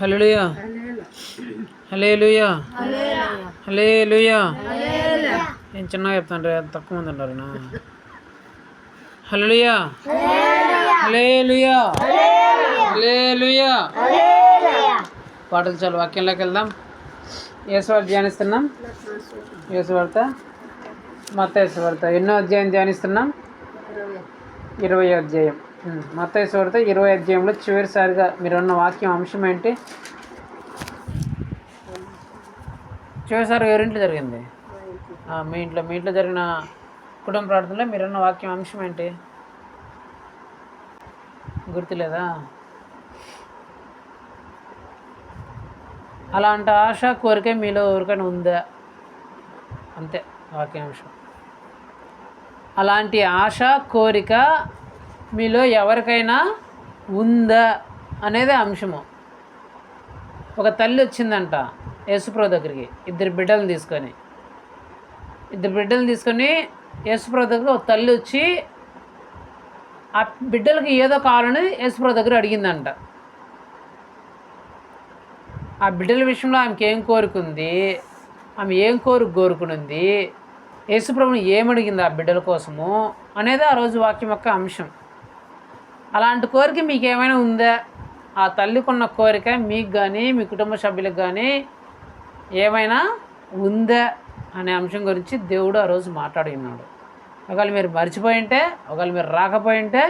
హల్లెలూయా హల్లెలూయా హల్లెలూయా. నేను చిన్నగా చెప్తాను రే, తక్కువ మంది అంటారు నా. హల్లెలూయా హల్లెలూయా హల్లెలూయా. పాటలు చాలు, వాక్యంలోకి వెళ్దాం. యేసువార్త ధ్యానిస్తున్నాం. యేసువార్త మత్తయి సువార్త ఎన్నో అధ్యాయం ధ్యానిస్తున్నాం? 20వ అధ్యాయం. మత్తయి సువార్త 20వ అధ్యాయంలో చివరిసారిగా మీరున్న వాక్యం అంశం ఏంటి? చివరిసారిగా ఎవరింట్లో జరిగింది? మీ ఇంట్లో జరిగిన కుటుంబ ప్రార్థనలో మీరున్న వాక్యం అంశం ఏంటి? గుర్తులేదా? అలాంటి ఆశ కోరిక మీలో ఎవరికైనా ఉందా? అంతే వాక్యాంశం. అలాంటి ఆశ కోరిక మీలో ఎవరికైనా ఉందా అనేది అంశము. ఒక తల్లి వచ్చిందంట యేసుప్రభు దగ్గరికి, ఇద్దరు బిడ్డలను తీసుకొని యేసుప్రభు దగ్గర ఒక తల్లి వచ్చి ఆ బిడ్డలకి ఏదో కావాలని యేసుప్రభు దగ్గర అడిగిందంట. ఆ బిడ్డల విషయంలో ఆమెకి ఏం కోరుకుంది, ఆమె ఏం కోరుకునుంది, యేసుప్రభుని ఏమడిగింది ఆ బిడ్డల కోసము అనేది ఆ రోజు వాక్యం యొక్క అంశం. అలాంటి కోరిక మీకు ఏమైనా ఉందా? ఆ తల్లికున్న కోరిక మీకు కానీ మీ కుటుంబ సభ్యులకు కానీ ఏమైనా ఉందా అనే అంశం గురించి దేవుడు ఆ రోజు మాట్లాడి ఉన్నాడు. ఒకవేళ మీరు మర్చిపోయింటే, ఒకవేళ మీరు రాకపోయింటే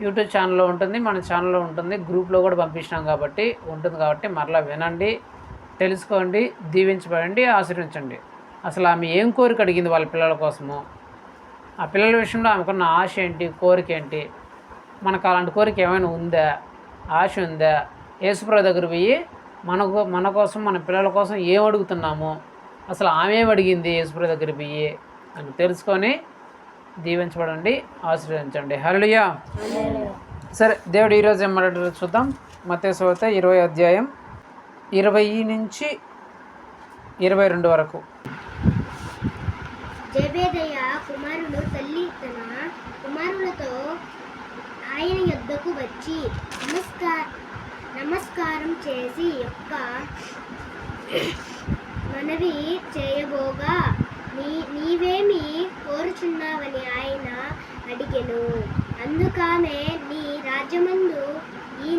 యూట్యూబ్ ఛానల్లో ఉంటుంది, మన ఛానల్లో ఉంటుంది, గ్రూప్లో కూడా పంపించినాం కాబట్టి ఉంటుంది. మరలా వినండి, తెలుసుకోండి, దీవించబడండి, ఆశీర్వించండి. అసలు ఆమె ఏం కోరిక అడిగింది వాళ్ళ పిల్లల కోసము, ఆ పిల్లల విషయంలో ఆమెకున్న ఆశ ఏంటి, కోరిక ఏంటి, మనకు అలాంటి కోరిక ఏమైనా ఉందా, ఆశ ఉందా, యేసుప్రభు దగ్గర పోయి మన కోసం మన పిల్లల కోసం ఏం అడుగుతున్నాము, అసలు ఆమె ఏం అడిగింది యేసుప్రభు దగ్గర పోయి అని తెలుసుకొని దీవించబడండి, ఆశీర్వదించండి. హల్లెలూయా. సరే, దేవుడు ఈరోజు ఏం మాట్లాడారో చూద్దాం. మత్తయి సువార్త 20వ అధ్యాయం 20 నుంచి 22 వరకు. జెబెదయి కుమారులు తల్లి తన కుమారులతో ఆయన యొద్దకు వచ్చి నమస్కారం చేసి యొక్క మనవి చేయబోగా, నీవేమి కోరుచున్నావని ఆయన అడిగెను. అందుకామె, నీ రాజ్యమందు ఈ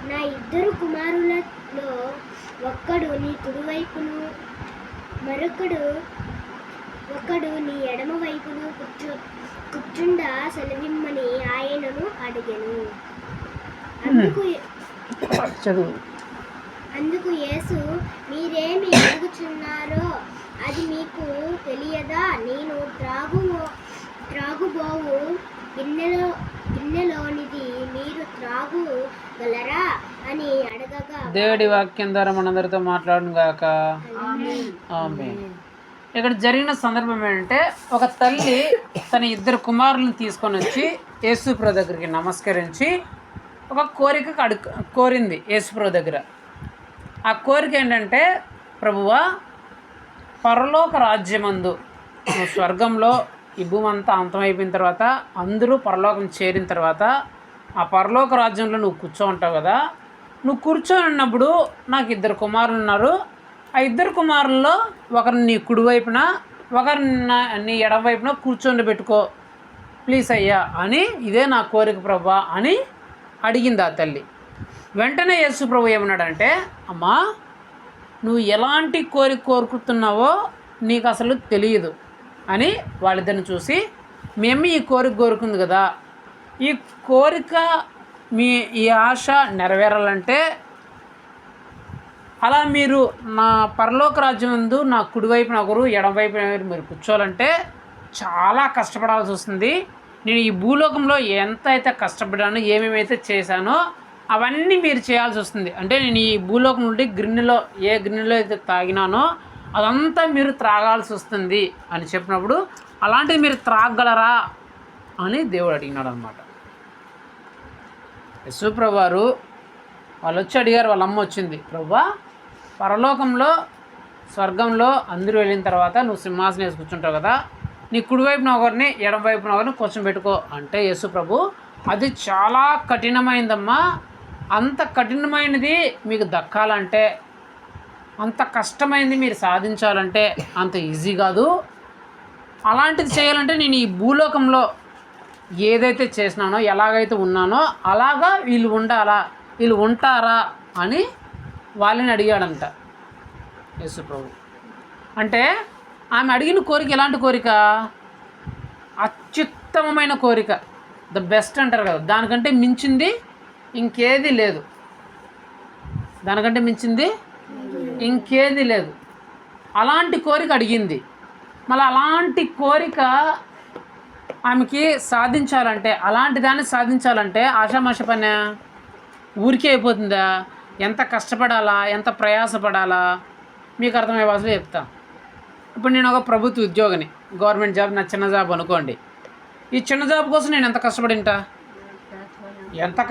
నా ఇద్దరు కుమారులలో ఒక్కడు నీ కుడివైపును ఒకడు నీ ఎడమ వైపును కూర్చుండ సెలవిమ్మని ఆయనను అడిగెను. అందుకు యేసు, మీరేమి అడుగుచున్నారో అది మీకు తెలియదా? నేను త్రాగుబోవు గిన్నెలోనిది మీరు త్రాగుగలరా అని అడగగా, దేవుడి వాక్యం ద్వారా మనందరితో మాట్లాడును గాక. ఆమేన్. ఇక్కడ జరిగిన సందర్భం ఏంటంటే, ఒక తల్లి తన ఇద్దరు కుమారులను తీసుకొని వచ్చి యేసుప్రభు దగ్గరికి నమస్కరించి ఒక కోరిక కోరింది యేసుప్రభు దగ్గర. ఆ కోరిక ఏంటంటే, ప్రభువా, పరలోక రాజ్యమందు స్వర్గంలో ఈ భూమి అంతా అంతమైపోయిన తర్వాత అందరూ పరలోకం చేరిన తర్వాత ఆ పరలోక రాజ్యంలో నువ్వు కూర్చోంటావు కదా, నువ్వు కూర్చొని ఉన్నప్పుడు నాకు ఇద్దరు కుమారులు ఉన్నారు. ఆ ఇద్దరు కుమారుల్లో ఒకరిని నీ కుడివైపున ఒకరిని నీ ఎడమవైపున కూర్చొని పెట్టుకో ప్లీజ్ అయ్యా అని, ఇదే నా కోరిక ప్రభువా అని అడిగింది ఆ తల్లి. వెంటనే యేసు ప్రభు ఏమన్నాడంటే, అమ్మా, నువ్వు ఎలాంటి కోరిక కోరుకుతున్నావో నీకు అసలు తెలియదు అని వాళ్ళిద్దరిని చూసి, మేము ఈ కోరిక కోరుకుంది కదా, ఈ కోరిక ఈ ఆశ నెరవేరాలంటే అలా మీరు నా పరలోక రాజ్యం ముందు నా కుడివైపున ఒకరు ఎడమవైపున మీరు కూర్చోవాలంటే చాలా కష్టపడాల్సి వస్తుంది. నేను ఈ భూలోకంలో ఎంత అయితే కష్టపడ్డానో, ఏమేమైతే చేశానో అవన్నీ మీరు చేయాల్సి వస్తుంది. అంటే నేను ఈ భూలోకం నుండి ఏ గిన్నెలో అయితే తాగినానో అదంతా మీరు త్రాగాల్సి వస్తుంది అని చెప్పినప్పుడు, అలాంటివి మీరు త్రాగలరా అని దేవుడు అడిగినాడు అనమాట. యేసుప్రభు వారు వాళ్ళు వచ్చి అడిగారు, వాళ్ళ అమ్మ వచ్చింది, ప్రభువా, పరలోకంలో స్వర్గంలో అందరూ వెళ్ళిన తర్వాత నువ్వు సింహాసనం వేసి కూర్చుంటావు కదా, నీ కుడివైపున ఒకరిని ఎడమవైపున ఒకరిని కూర్చొని పెట్టుకో అంటే యేసుప్రభు అది చాలా కఠినమైనదమ్మా. అంత కఠినమైనది మీకు దక్కాలంటే, అంత కష్టమైనది మీరు సాధించాలంటే అంత ఈజీ కాదు. అలాంటిది చేయాలంటే నేను ఈ భూలోకంలో ఏదైతే చేసినానో, ఎలాగైతే ఉన్నానో అలాగా వీళ్ళు ఉండాలా, వీళ్ళు ఉంటారా అని వాళ్ళని అడిగాడంట యేసు ప్రభు. అంటే ఆమె అడిగిన కోరిక ఎలాంటి కోరిక? అత్యుత్తమమైన కోరిక, ద బెస్ట్ అంటారు కదా, దానికంటే మించింది ఇంకేది లేదు. దానికంటే మించింది ఇంకేది లేదు. అలాంటి కోరిక అడిగింది. మళ్ళీ అలాంటి కోరిక ఆమెకి సాధించాలంటే, అలాంటి దాన్ని సాధించాలంటే ఆషామాష పని ఊరికే అయిపోతుందా? ఎంత కష్టపడాలా, ఎంత ప్రయాసపడాలా? మీకు అర్థమయ్యే భాషలో చెప్తా. ఇప్పుడు నేను ఒక ప్రభుత్వ ఉద్యోగిని, గవర్నమెంట్ జాబ్, నా చిన్న జాబ్ అనుకోండి. ఈ చిన్న జాబ్ కోసం నేను ఎంత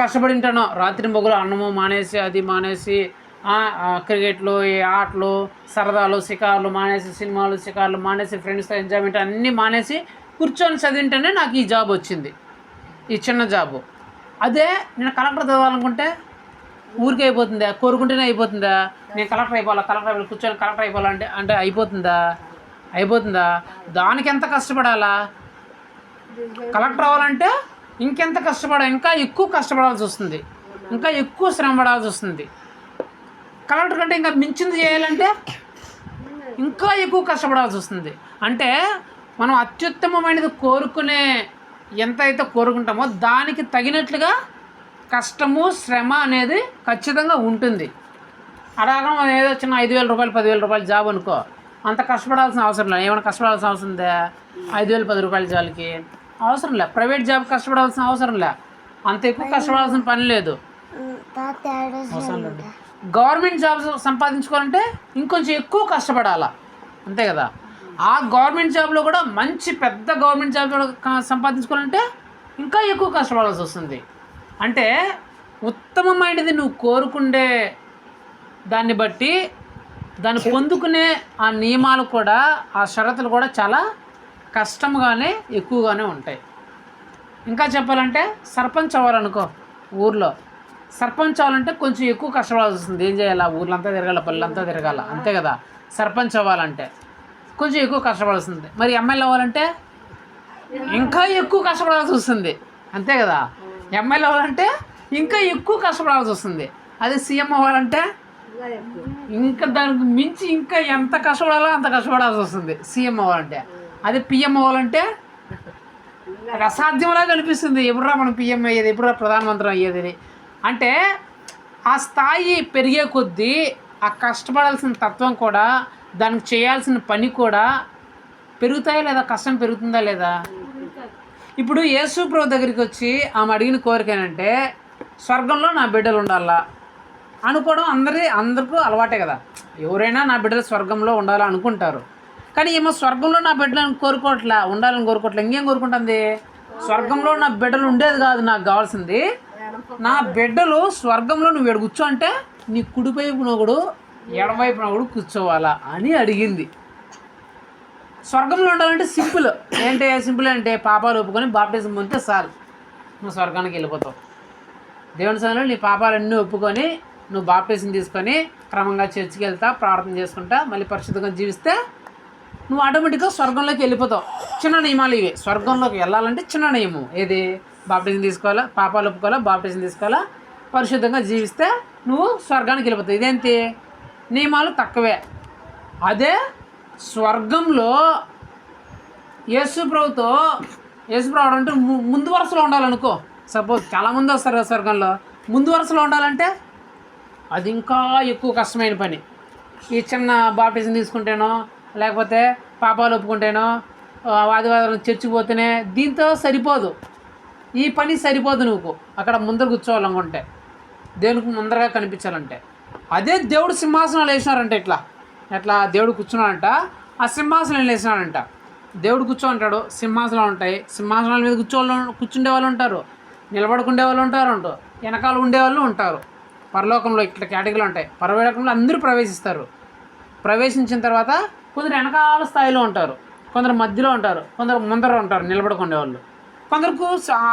కష్టపడి ఉంటానో, రాత్రి మొగులు అన్నము మానేసి, అది మానేసి, క్రికెట్లు, ఈ ఆటలు, సరదాలు, షికార్లు మానేసి, సినిమాలు, షికార్లు మానేసి, ఫ్రెండ్స్తో ఎంజాయ్మెంట్ అన్నీ మానేసి కూర్చొని చదివింటేనే నాకు ఈ జాబ్ వచ్చింది, ఈ చిన్న జాబు. అదే నేను కలెక్టర్ చదవాలనుకుంటే ఊరికే అయిపోతుందా? కోరుకుంటేనే అయిపోతుందా? నేను కలెక్టర్ అయిపోవాలి కూర్చొని కలెక్టర్ అయిపోవాలంటే అంటే అయిపోతుందా? దానికి ఎంత కష్టపడాలా? కలెక్టర్ అవ్వాలంటే ఇంకెంత కష్టపడాలి, ఇంకా ఎక్కువ కష్టపడాల్సి వస్తుంది, ఇంకా ఎక్కువ శ్రమ పడాల్సి వస్తుంది. కలెక్టర్ కంటే ఇంకా మించింది చేయాలంటే ఇంకా ఎక్కువ కష్టపడాల్సి వస్తుంది. అంటే మనం అత్యుత్తమమైనది కోరుకునే ఎంతైతే కోరుకుంటామో దానికి తగినట్లుగా కష్టము, శ్రమ అనేది ఖచ్చితంగా ఉంటుంది. అలాగా మనం ఏదో చిన్న 5,000 రూపాయలు 10,000 రూపాయల జాబ్ అనుకో, అంత కష్టపడాల్సిన అవసరం లేదు. ఏమైనా కష్టపడాల్సిన అవసరం ఉందా? 5,000 10 రూపాయల జాబ్కి అవసరం లే. ప్రైవేట్ జాబ్ కష్టపడాల్సిన అవసరం లే, అంత ఎక్కువ కష్టపడాల్సిన పని లేదు. గవర్నమెంట్ జాబ్ సంపాదించుకోవాలంటే ఇంకొంచెం ఎక్కువ కష్టపడాలా, అంతే కదా. ఆ గవర్నమెంట్ జాబ్లో కూడా మంచి పెద్ద గవర్నమెంట్ జాబ్ సంపాదించుకోవాలంటే ఇంకా ఎక్కువ కష్టపడాల్సి వస్తుంది. అంటే ఉత్తమమైనది నువ్వు కోరుకుండే దాన్ని బట్టి దాన్ని పొందుకునే ఆ నియమాలు కూడా, ఆ షరతులు కూడా చాలా కష్టంగానే ఎక్కువగానే ఉంటాయి. ఇంకా చెప్పాలంటే సర్పంచ్ అవ్వాలనుకో, ఊర్లో సర్పంచ్ అవ్వాలంటే కొంచెం ఎక్కువ కష్టపడాల్సి వస్తుంది. ఏం చేయాలి? ఊర్లంతా తిరగాల, పల్లెంతా తిరగాల, అంతే కదా. సర్పంచ్ అవ్వాలంటే కొంచెం ఎక్కువ కష్టపడాల్సింది. మరి ఎమ్మెల్యే అవ్వాలంటే ఇంకా ఎక్కువ కష్టపడాల్సి వస్తుంది, అంతే కదా. ఎమ్మెల్యే అవ్వాలంటే ఇంకా ఎక్కువ కష్టపడాల్సి వస్తుంది. అదే సీఎం అవ్వాలంటే ఇంకా దానికి మించి ఇంకా ఎంత కష్టపడాలో అంత కష్టపడాల్సి వస్తుంది సీఎం అవ్వాలంటే. అదే పిఎం అవ్వాలంటే అసాధ్యంలా కనిపిస్తుంది. ఎప్పుడురా మనం పిఎం అయ్యేది, ఎప్పుడురా ప్రధానమంత్రి అయ్యేది. అంటే ఆ స్థాయి పెరిగే కొద్దీ ఆ కష్టపడాల్సిన తత్వం కూడా, దానికి చేయాల్సిన పని కూడా పెరుగుతాయా లేదా? కష్టం పెరుగుతుందా లేదా? ఇప్పుడు యేసు ప్రభు దగ్గరికి వచ్చి ఆమె అడిగిన కోరిక ఏంటంటే, స్వర్గంలో నా బిడ్డలు ఉండాలా అనుకోవడం అందరికీ అలవాటే కదా. ఎవరైనా నా బిడ్డలు స్వర్గంలో ఉండాలని అనుకుంటారు. కానీ ఏమో స్వర్గంలో నా బిడ్డలను కోరుకోవట్లే, ఉండాలని కోరుకోవట్లే. ఇంకేం కోరుకుంటుంది? స్వర్గంలో నా బిడ్డలు ఉండేది కాదు నాకు కావాల్సింది, నా బిడ్డలు స్వర్గంలో నువ్వు ఎక్కడ కూర్చో అంటే నీ కుడివైపున ఒకడు ఎడవైపున ఒకడు కూర్చోవాలా అని అడిగింది. స్వర్గంలో ఉండాలంటే సింపుల్ అంటే పాపాలు ఒప్పుకొని బాప్టిజం పొందితే చాలు, నువ్వు స్వర్గానికి వెళ్ళిపోతావు. దేవుని సన్నిధిలో నీ పాపాలన్నీ ఒప్పుకొని నువ్వు బాప్టిజం తీసుకొని క్రమంగా చర్చికి వెళ్తా, ప్రార్థన చేసుకుంటా, మళ్ళీ పరిశుద్ధంగా జీవిస్తే నువ్వు ఆటోమేటిక్గా స్వర్గంలోకి వెళ్ళిపోతావు. చిన్న నియమాలు ఇవి. స్వర్గంలోకి వెళ్ళాలంటే చిన్న నియమం ఏది? బాప్టిజం తీసుకోవాలా, పాపాలు ఒప్పుకోవాలా, బాప్టిజం తీసుకోవాలా, పరిశుద్ధంగా జీవిస్తే నువ్వు స్వర్గానికి వెళ్ళిపోతావు. ఇదేంటి? నియమాలు తక్కువే. అదే స్వర్గంలో యేసు ప్రభు అంటే ముందు వరుసలో ఉండాలనుకో. సపోజ్ చాలామంది వస్తారు కదా స్వర్గంలో, ముందు వరుసలో ఉండాలంటే అది ఇంకా ఎక్కువ కష్టమైన పని. ఈ చిన్న బాప్టిజం తీసుకుంటేనో, లేకపోతే పాపాలు ఒప్పుకుంటేనో, ఆదివారం చర్చికి పోతేనే దీంతో సరిపోదు. ఈ పని సరిపోదు. నువ్వు అక్కడ ముందర కూర్చోవాలనుకుంటే, దేవునికి ముందరగా కనిపించాలంటే. అదే దేవుడు సింహాసనాలు వేసినారంటే ఎట్లా దేవుడు కూర్చున్నాడంట, ఆ సింహాసనం వేసినాడంట. దేవుడు కూర్చోంటాడు, సింహాసనాలు ఉంటాయి, సింహాసనాల మీద కూర్చుండే వాళ్ళు ఉంటారు, నిలబడుకుండే వాళ్ళు ఉంటారు, వెనకాల ఉండేవాళ్ళు ఉంటారు. పరలోకంలో ఇట్లా కేటగిరీలు ఉంటాయి. పరలోకంలో అందరూ ప్రవేశిస్తారు. ప్రవేశించిన తర్వాత కొందరు వెనకాల స్థాయిలో ఉంటారు, కొందరు మధ్యలో ఉంటారు, కొందరు ముందర ఉంటారు నిలబడుకునే వాళ్ళు, కొందరికి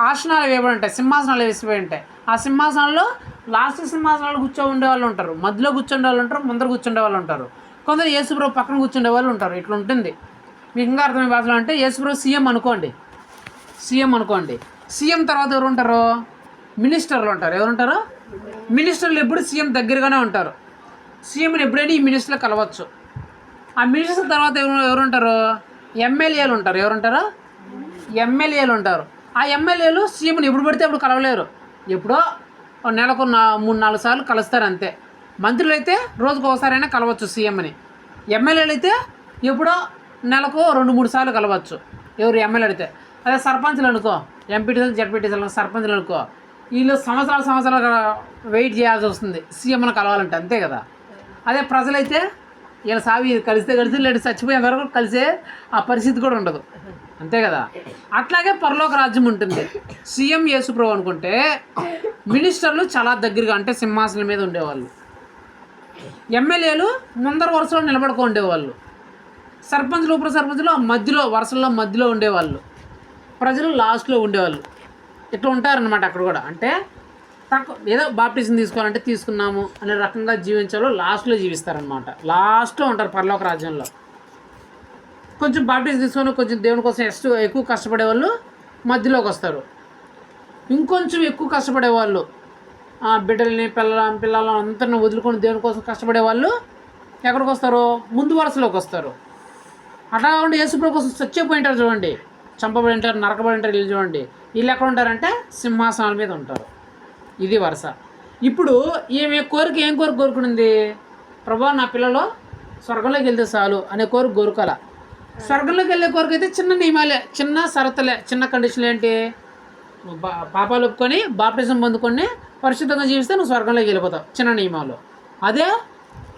ఆసనాలు వేయబడి ఉంటాయి, సింహాసనాలు వేసిపోయి ఉంటాయి. ఆ సింహాసనాల్లో లాస్ట్ సింహాసనాలు ఉండే వాళ్ళు ఉంటారు, మధ్యలో కూర్చుండే వాళ్ళు ఉంటారు, ముందర కూర్చుండే వాళ్ళు ఉంటారు. కొందరు యేసుప్రభు పక్కన కూర్చుండే వాళ్ళు ఉంటారు. ఇట్లా ఉంటుంది. మీకు ఇంకా అర్థమైన భాషలో అంటే యేసుప్రభు సీఎం అనుకోండి. సీఎం తర్వాత ఎవరు ఉంటారు? మినిస్టర్లు ఉంటారు. ఎవరుంటారు? మినిస్టర్లు ఎప్పుడు సీఎం దగ్గరగానే ఉంటారు. సీఎంని ఎప్పుడైనా ఈ మినిస్టర్లు కలవచ్చు. ఆ మినిస్టర్ తర్వాత ఎవరు ఉంటారు? ఎమ్మెల్యేలు ఉంటారు. ఎవరుంటారు? ఎమ్మెల్యేలు ఉంటారు. ఆ ఎమ్మెల్యేలు సీఎంని ఎప్పుడు పడితే అప్పుడు కలవలేరు. ఎప్పుడో నెలకు 3-4 సార్లు కలుస్తారు అంతే. మంత్రులు అయితే రోజుకు ఒకసారైనా కలవచ్చు సీఎంని. ఎమ్మెల్యేలు అయితే ఎప్పుడో నెలకు 2-3 సార్లు కలవచ్చు. ఎవరు? ఎమ్మెల్యే అయితే. అదే సర్పంచ్లు అనుకో, ఎంపీటీసీలు, జడ్పీటీసీలు, సర్పంచ్లు అనుకో, వీళ్ళు సంవత్సరాలు వెయిట్ చేయాల్సి వస్తుంది సీఎంను కలవాలంటే. అంతే కదా. అదే ప్రజలైతే ఈయన సావి కలిస్తే లేదంటే చచ్చిపోయే వరకు కలిసే ఆ పరిస్థితి కూడా ఉండదు. అంతే కదా. అట్లాగే పరలోక రాజ్యం ఉంటుంది. సీఎం యేసుప్రభు అనుకుంటే మినిస్టర్లు చాలా దగ్గరగా అంటే సింహాసనం మీద ఉండేవాళ్ళు. ఎమ్మెల్యేలు ముందర వరుసలో నిలబడుకో ఉండేవాళ్ళు. సర్పంచ్లు, ఉప సర్పంచ్లు మధ్యలో మధ్యలో ఉండేవాళ్ళు. ప్రజలు లాస్ట్లో ఉండేవాళ్ళు. ఇట్లా ఉంటారనమాట అక్కడ కూడా. అంటే తక్కువ ఏదో బాప్టిజం తీసుకోవాలంటే తీసుకున్నాము అనే రకంగా జీవించాలో లాస్ట్లో జీవిస్తారనమాట. లాస్ట్లో ఉంటారు పరలోక రాజ్యంలో. కొంచెం బాప్టిజం తీసుకొని కొంచెం దేవుని కోసం ఎక్కువ కష్టపడే వాళ్ళు మధ్యలోకి వస్తారు. ఇంకొంచెం ఎక్కువ కష్టపడే వాళ్ళు, బిడ్డల్ని పిల్లలను అంతని వదులుకొని దేవుని కోసం కష్టపడే వాళ్ళు ఎక్కడికి వస్తారు? ముందు వరుసలోకి వస్తారు. అట్లా కాకుండా యేసుప్రభు కోసం చచ్చిపోయింటారు చూడండి, చంపబడి ఉంటారు, నరకబడి ఉంటారు. వీళ్ళు చూడండి, వీళ్ళు ఎక్కడ ఉంటారంటే సింహాసనాల మీద ఉంటారు. ఇది వరుస. ఇప్పుడు ఏం కోరిక కోరుకునింది? ప్రభా నా పిల్లలు స్వర్గంలోకి వెళ్తే చాలు అనే కోరుకోల. స్వర్గంలోకి వెళ్ళే కోరిక అయితే చిన్న నియమాలే, చిన్న షరతులే, చిన్న కండిషన్లు. ఏంటి? పాపాలు ఒప్పుకొని బాప్టిజం పొందుకొని పరిశుద్ధంగా జీవిస్తే నువ్వు స్వర్గంలోకి వెళ్ళిపోతావు. చిన్న నియమాలు. అదే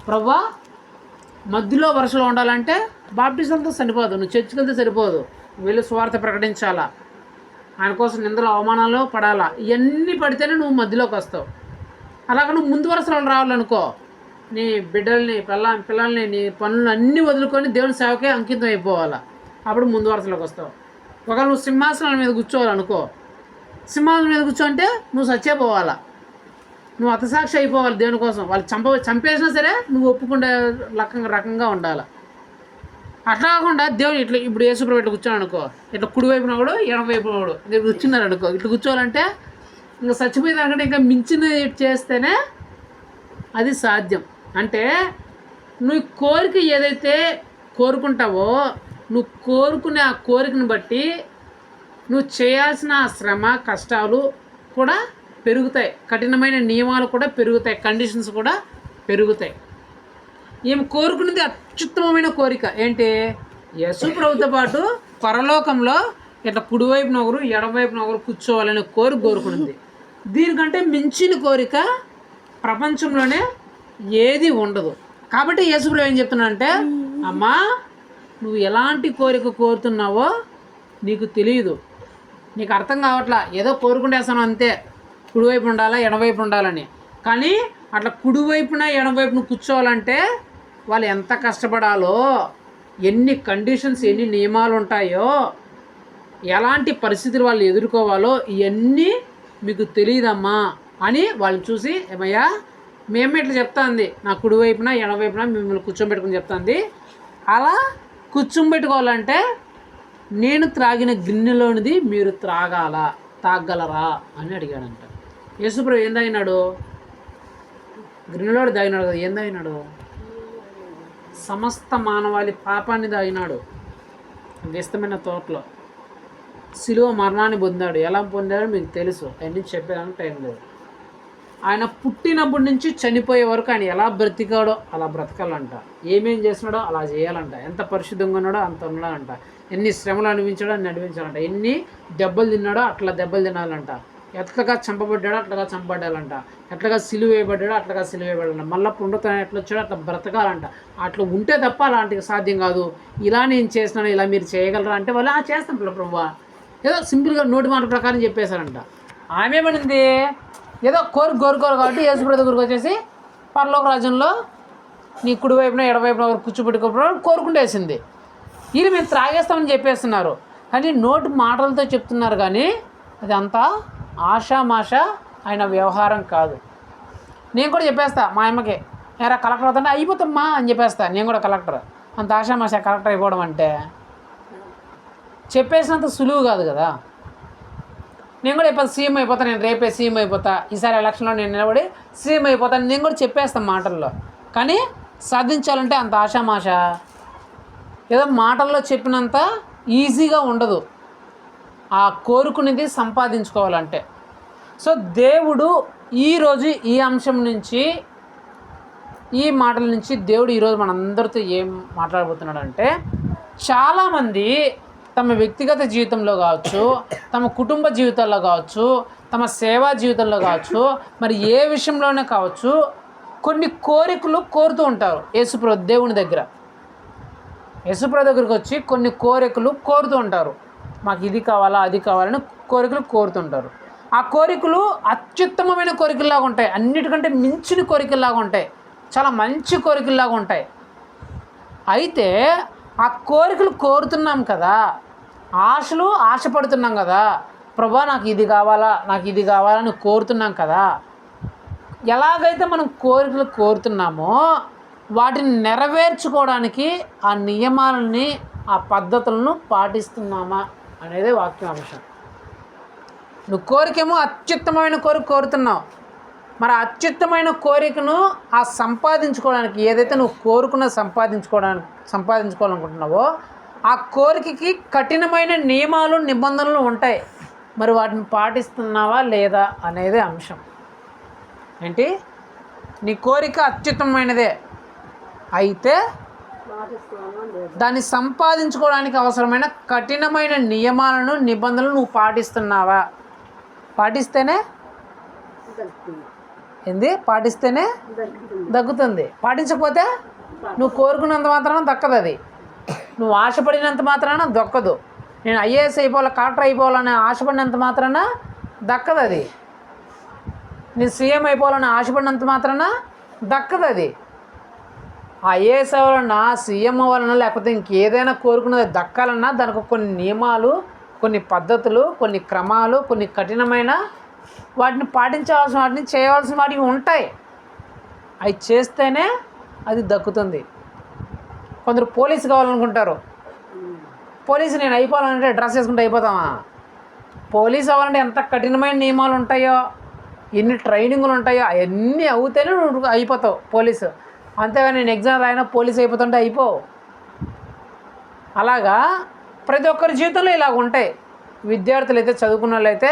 ప్రభా మధ్యలో వరుసలో ఉండాలంటే బాప్టిజంతో సరిపోదు, నువ్వు చర్చికి వెళ్తే సరిపోదు, వెళ్ళి సువార్త ప్రకటించాలా, ఆయన కోసం నిందలు అవమానాలు పడాలా. ఇవన్నీ పడితేనే నువ్వు మధ్యలోకి వస్తావు. అలాగ నువ్వు ముందు వరుసలో రావాలనుకో, నీ బిడ్డల్ని పిల్లల్ని నీ పనులు అన్నీ వదులుకొని దేవుని సేవకే అంకితం అయిపోవాలా. అప్పుడు ముందు వరుసలోకి వస్తావు. ఒకవేళ నువ్వు సింహాసనాల మీద కూర్చోవాలనుకో, సింహాసనం మీద కూర్చోంటే నువ్వు సచ్చేపోవాలా, నువ్వు అతసాక్షి అయిపోవాలి దేవుని కోసం. వాళ్ళు చంపేసినా సరే నువ్వు ఒప్పుకుంటే రకంగా ఉండాలి. అట్లా కాకుండా దేవుడు ఇట్లా ఇప్పుడు యేసుప్రభు ఇట్లా కూర్చోని అనుకో, ఇట్లా కుడివైపున కూడా ఎడమవైపున కూడా మీరు కూర్చున్నారు అనుకో, ఇట్లా కూర్చోవాలంటే ఇంకా చచ్చిపోయేదానికంటే ఇంకా మించిన చేస్తేనే అది సాధ్యం. అంటే నువ్వు కోరిక ఏదైతే కోరుకుంటావో, నువ్వు కోరుకునే ఆ కోరికను బట్టి నువ్వు చేయాల్సిన శ్రమ కష్టాలు కూడా పెరుగుతాయి, కఠినమైన నియమాలు కూడా పెరుగుతాయి, కండిషన్స్ కూడా పెరుగుతాయి. ఏమి కోరుకున్నది అత్యుత్తమమైన కోరిక ఏంటి? యేసుప్రభుతో పాటు పరలోకంలో ఇట్లా కుడివైపున ఒకరు ఎడమవైపున ఒకరు కూర్చోవాలనే కోరుకున్నది. దీనికంటే మించిన కోరిక ప్రపంచంలోనే ఏది ఉండదు. కాబట్టి యేసుప్రభు ఏం చెప్తున్నాడంటే, అమ్మా నువ్వు ఎలాంటి కోరిక కోరుతున్నావో నీకు తెలియదు, నీకు అర్థం కావట్లా, ఏదో కోరుకుంటేస్తాను అంతే, కుడివైపు ఉండాలా ఎడమవైపు ఉండాలని. కానీ అట్లా కుడివైపున ఎడమవైపున కూర్చోవాలంటే వాళ్ళు ఎంత కష్టపడాలో, ఎన్ని కండిషన్స్, ఎన్ని నియమాలు ఉంటాయో, ఎలాంటి పరిస్థితులు వాళ్ళు ఎదుర్కోవాలో ఇవన్నీ మీకు తెలియదమ్మా అని వాళ్ళు చూసి, ఏమయ్యా మేమే ఇట్లా చెప్తాంది, నా కుడివైపున ఎడమవైపున మిమ్మల్ని కూర్చోబెట్టుకుని చెప్తాంది, అలా కూర్చోబెట్టుకోవాలంటే నేను త్రాగిన గిన్నెలోనిది మీరు తాగలరా అని అడిగాడంట. యేసుప్రభు ఏం తాగినాడు? గిన్నెలోడు తాగినాడు కదా. ఏం తాగినాడు? సమస్త మానవాళి పాపాన్ని తాగినాడు. వ్యస్తమైన తోటలో శిలువ మరణాన్ని పొందాడు. ఎలా పొందాడో మీకు తెలుసు, అవన్నీ చెప్పేదానికి టైం లేదు. ఆయన పుట్టినప్పటి నుంచి చనిపోయే వరకు ఆయన ఎలా బ్రతికాడో అలా బ్రతకాలంట, ఏమేం చేసినాడో అలా చేయాలంట, ఎంత పరిశుద్ధంగా ఉన్నాడో అంత ఉన్నాడంట, ఎన్ని శ్రమలు అనిపించాడో అన్ని అనిపించాలంట, ఎన్ని దెబ్బలు తిన్నాడో అట్లా దెబ్బలు తినాలంట, ఎట్లగా చంపబడ్డాడో అట్లగా చంపబడ్డాలంట, ఎట్లగా సిలువ వేయబడ్డాడో అట్లగా సిలువ వేయబడాలంట, మళ్ళీ పుండుతనం ఎట్లా వచ్చాడో అట్లా బ్రతకాలంట. అట్లా ఉంటే తప్ప అలాంటివి సాధ్యం కాదు. ఇలా నేను చేసినాను, ఇలా మీరు చేయగలరా అంటే వాళ్ళు చేస్తాం ప్రభువా, ఏదో సింపుల్గా నోటి మాట ప్రకారం చెప్పేశారంట. ఆమె ఏమనింది? ఏదో కోరుకోరు కాబట్టి యేసుప్రభు దగ్గరకు వచ్చేసి పరలోక రాజ్యంలో నీ కుడివైపున ఎడవైపున కూర్చోబెట్టుకోవడం కోరుకుంటేసింది. వీళ్ళు మేము త్రాగేస్తామని చెప్పేస్తున్నారు. కానీ నోటి మాటలతో చెప్తున్నారు, కానీ అది అంతా ఆషామాష ఆయన వ్యవహారం కాదు. నేను కూడా చెప్పేస్తా మా అమ్మకి, ఎరా కలెక్టర్ అవుతుంటే అయిపోతామ్మా అని చెప్పేస్తా. నేను కూడా కలెక్టర్, అంత ఆషామాష కలెక్టర్ అయిపోవడం అంటే చెప్పేసినంత సులువు కాదు కదా. నేను కూడా చెప్పేది సీఎం అయిపోతా, నేను రేపే సీఎం అయిపోతా, ఈసారి ఎలక్షన్లో నేను నిలబడి సీఎం అయిపోతాను, నేను కూడా చెప్పేస్తాను మాటల్లో. కానీ సాధించాలంటే అంత ఆషామాష ఏదో మాటల్లో చెప్పినంత ఈజీగా ఉండదు ఆ కోరుకునేది సంపాదించుకోవాలంటే. సో దేవుడు ఈరోజు ఈ అంశం నుంచి, ఈ మాటల నుంచి దేవుడు ఈరోజు మనందరితో ఏం మాట్లాడబోతున్నాడంటే, చాలామంది తమ వ్యక్తిగత జీవితంలో కావచ్చు, తమ కుటుంబ జీవితాల్లో కావచ్చు, తమ సేవా జీవితంలో కావచ్చు, మరి ఏ విషయంలోనే కావచ్చు, కొన్ని కోరికలు కోరుతూ ఉంటారు యేసుప్రభు దేవుని దగ్గర. యేసుప్రభు దగ్గరికి వచ్చి కొన్ని కోరికలు కోరుతూ ఉంటారు. మాకు ఇది కావాలా, అది కావాలని కోరికలు కోరుతుంటారు. ఆ కోరికలు అత్యుత్తమమైన కోరికల్లాగా ఉంటాయి, అన్నిటికంటే మించిన కోరికల్లాగా ఉంటాయి, చాలా మంచి కోరికల్లాగా ఉంటాయి. అయితే ఆ కోరికలు కోరుతున్నాం కదా, ఆశపడుతున్నాం కదా, ప్రభా నాకు ఇది కావాలా, నాకు ఇది కావాలని కోరుతున్నాం కదా. ఎలాగైతే మనం కోరికలు కోరుతున్నామో వాటిని నెరవేర్చుకోవడానికి ఆ నియమాలని, ఆ పద్ధతులను పాటిస్తున్నామా అనేది వాక్యాంశం. నువ్వు కోరికేమో అత్యుత్తమమైన కోరిక కోరుతున్నావు, మరి అత్యుత్తమైన కోరికను ఆ సంపాదించుకోవడానికి, ఏదైతే నువ్వు కోరుకున్న సంపాదించుకోవాలనుకుంటున్నావో ఆ కోరికకి కఠినమైన నియమాలు, నిబంధనలు ఉంటాయి. మరి వాటిని పాటిస్తున్నావా లేదా అనేది అంశం. ఏంటి, నీ కోరిక అత్యుత్తమైనదే అయితే దాన్ని సంపాదించుకోవడానికి అవసరమైన కఠినమైన నియమాలను, నిబంధనలు నువ్వు పాటిస్తున్నావా? పాటిస్తేనే పాటిస్తేనే దక్కుతుంది. పాటించకపోతే నువ్వు కోరుకున్నంత మాత్రాన దక్కదు. అది నువ్వు ఆశపడినంత మాత్రాన దక్కదు. నేను ఐఏఎస్ అయిపోవాలి, కలెక్టర్ అయిపోవాలని ఆశపడినంత మాత్రాన దక్కదు. అది నేను సీఎం అయిపోవాలని ఆశపడినంత మాత్రాన దక్కదు. అది ఐఏఎస్ అవ్వాలన్నా, సీఎం అవ్వాలన్నా, లేకపోతే ఇంకేదైనా కోరుకున్నది దక్కాలన్నా దానికి కొన్ని నియమాలు, కొన్ని పద్ధతులు, కొన్ని క్రమాలు, కొన్ని కఠినమైన వాటిని పాటించవలసిన, వాటిని చేయవలసిన వాటివి ఉంటాయి. అవి చేస్తేనే అది దక్కుతుంది. కొందరు పోలీసు కావాలనుకుంటారు. పోలీసు నేను అయిపోవాలంటే డ్రెస్ వేసుకుంటే అయిపోతామా? పోలీసు అవ్వాలంటే ఎంత కఠినమైన నియమాలు ఉంటాయో, ఎన్ని ట్రైనింగులు ఉంటాయో, అవన్నీ అవుతేనే నువ్వు అయిపోతావు పోలీసు. అంతేగాని నేను ఎగ్జామ్ రాయినా పోలీసు అయిపోతుంటే అయిపోవు. అలాగా ప్రతి ఒక్కరి జీవితంలో ఇలాగ ఉంటాయి. విద్యార్థులు అయితే, చదువుకున్న వాళ్ళు అయితే,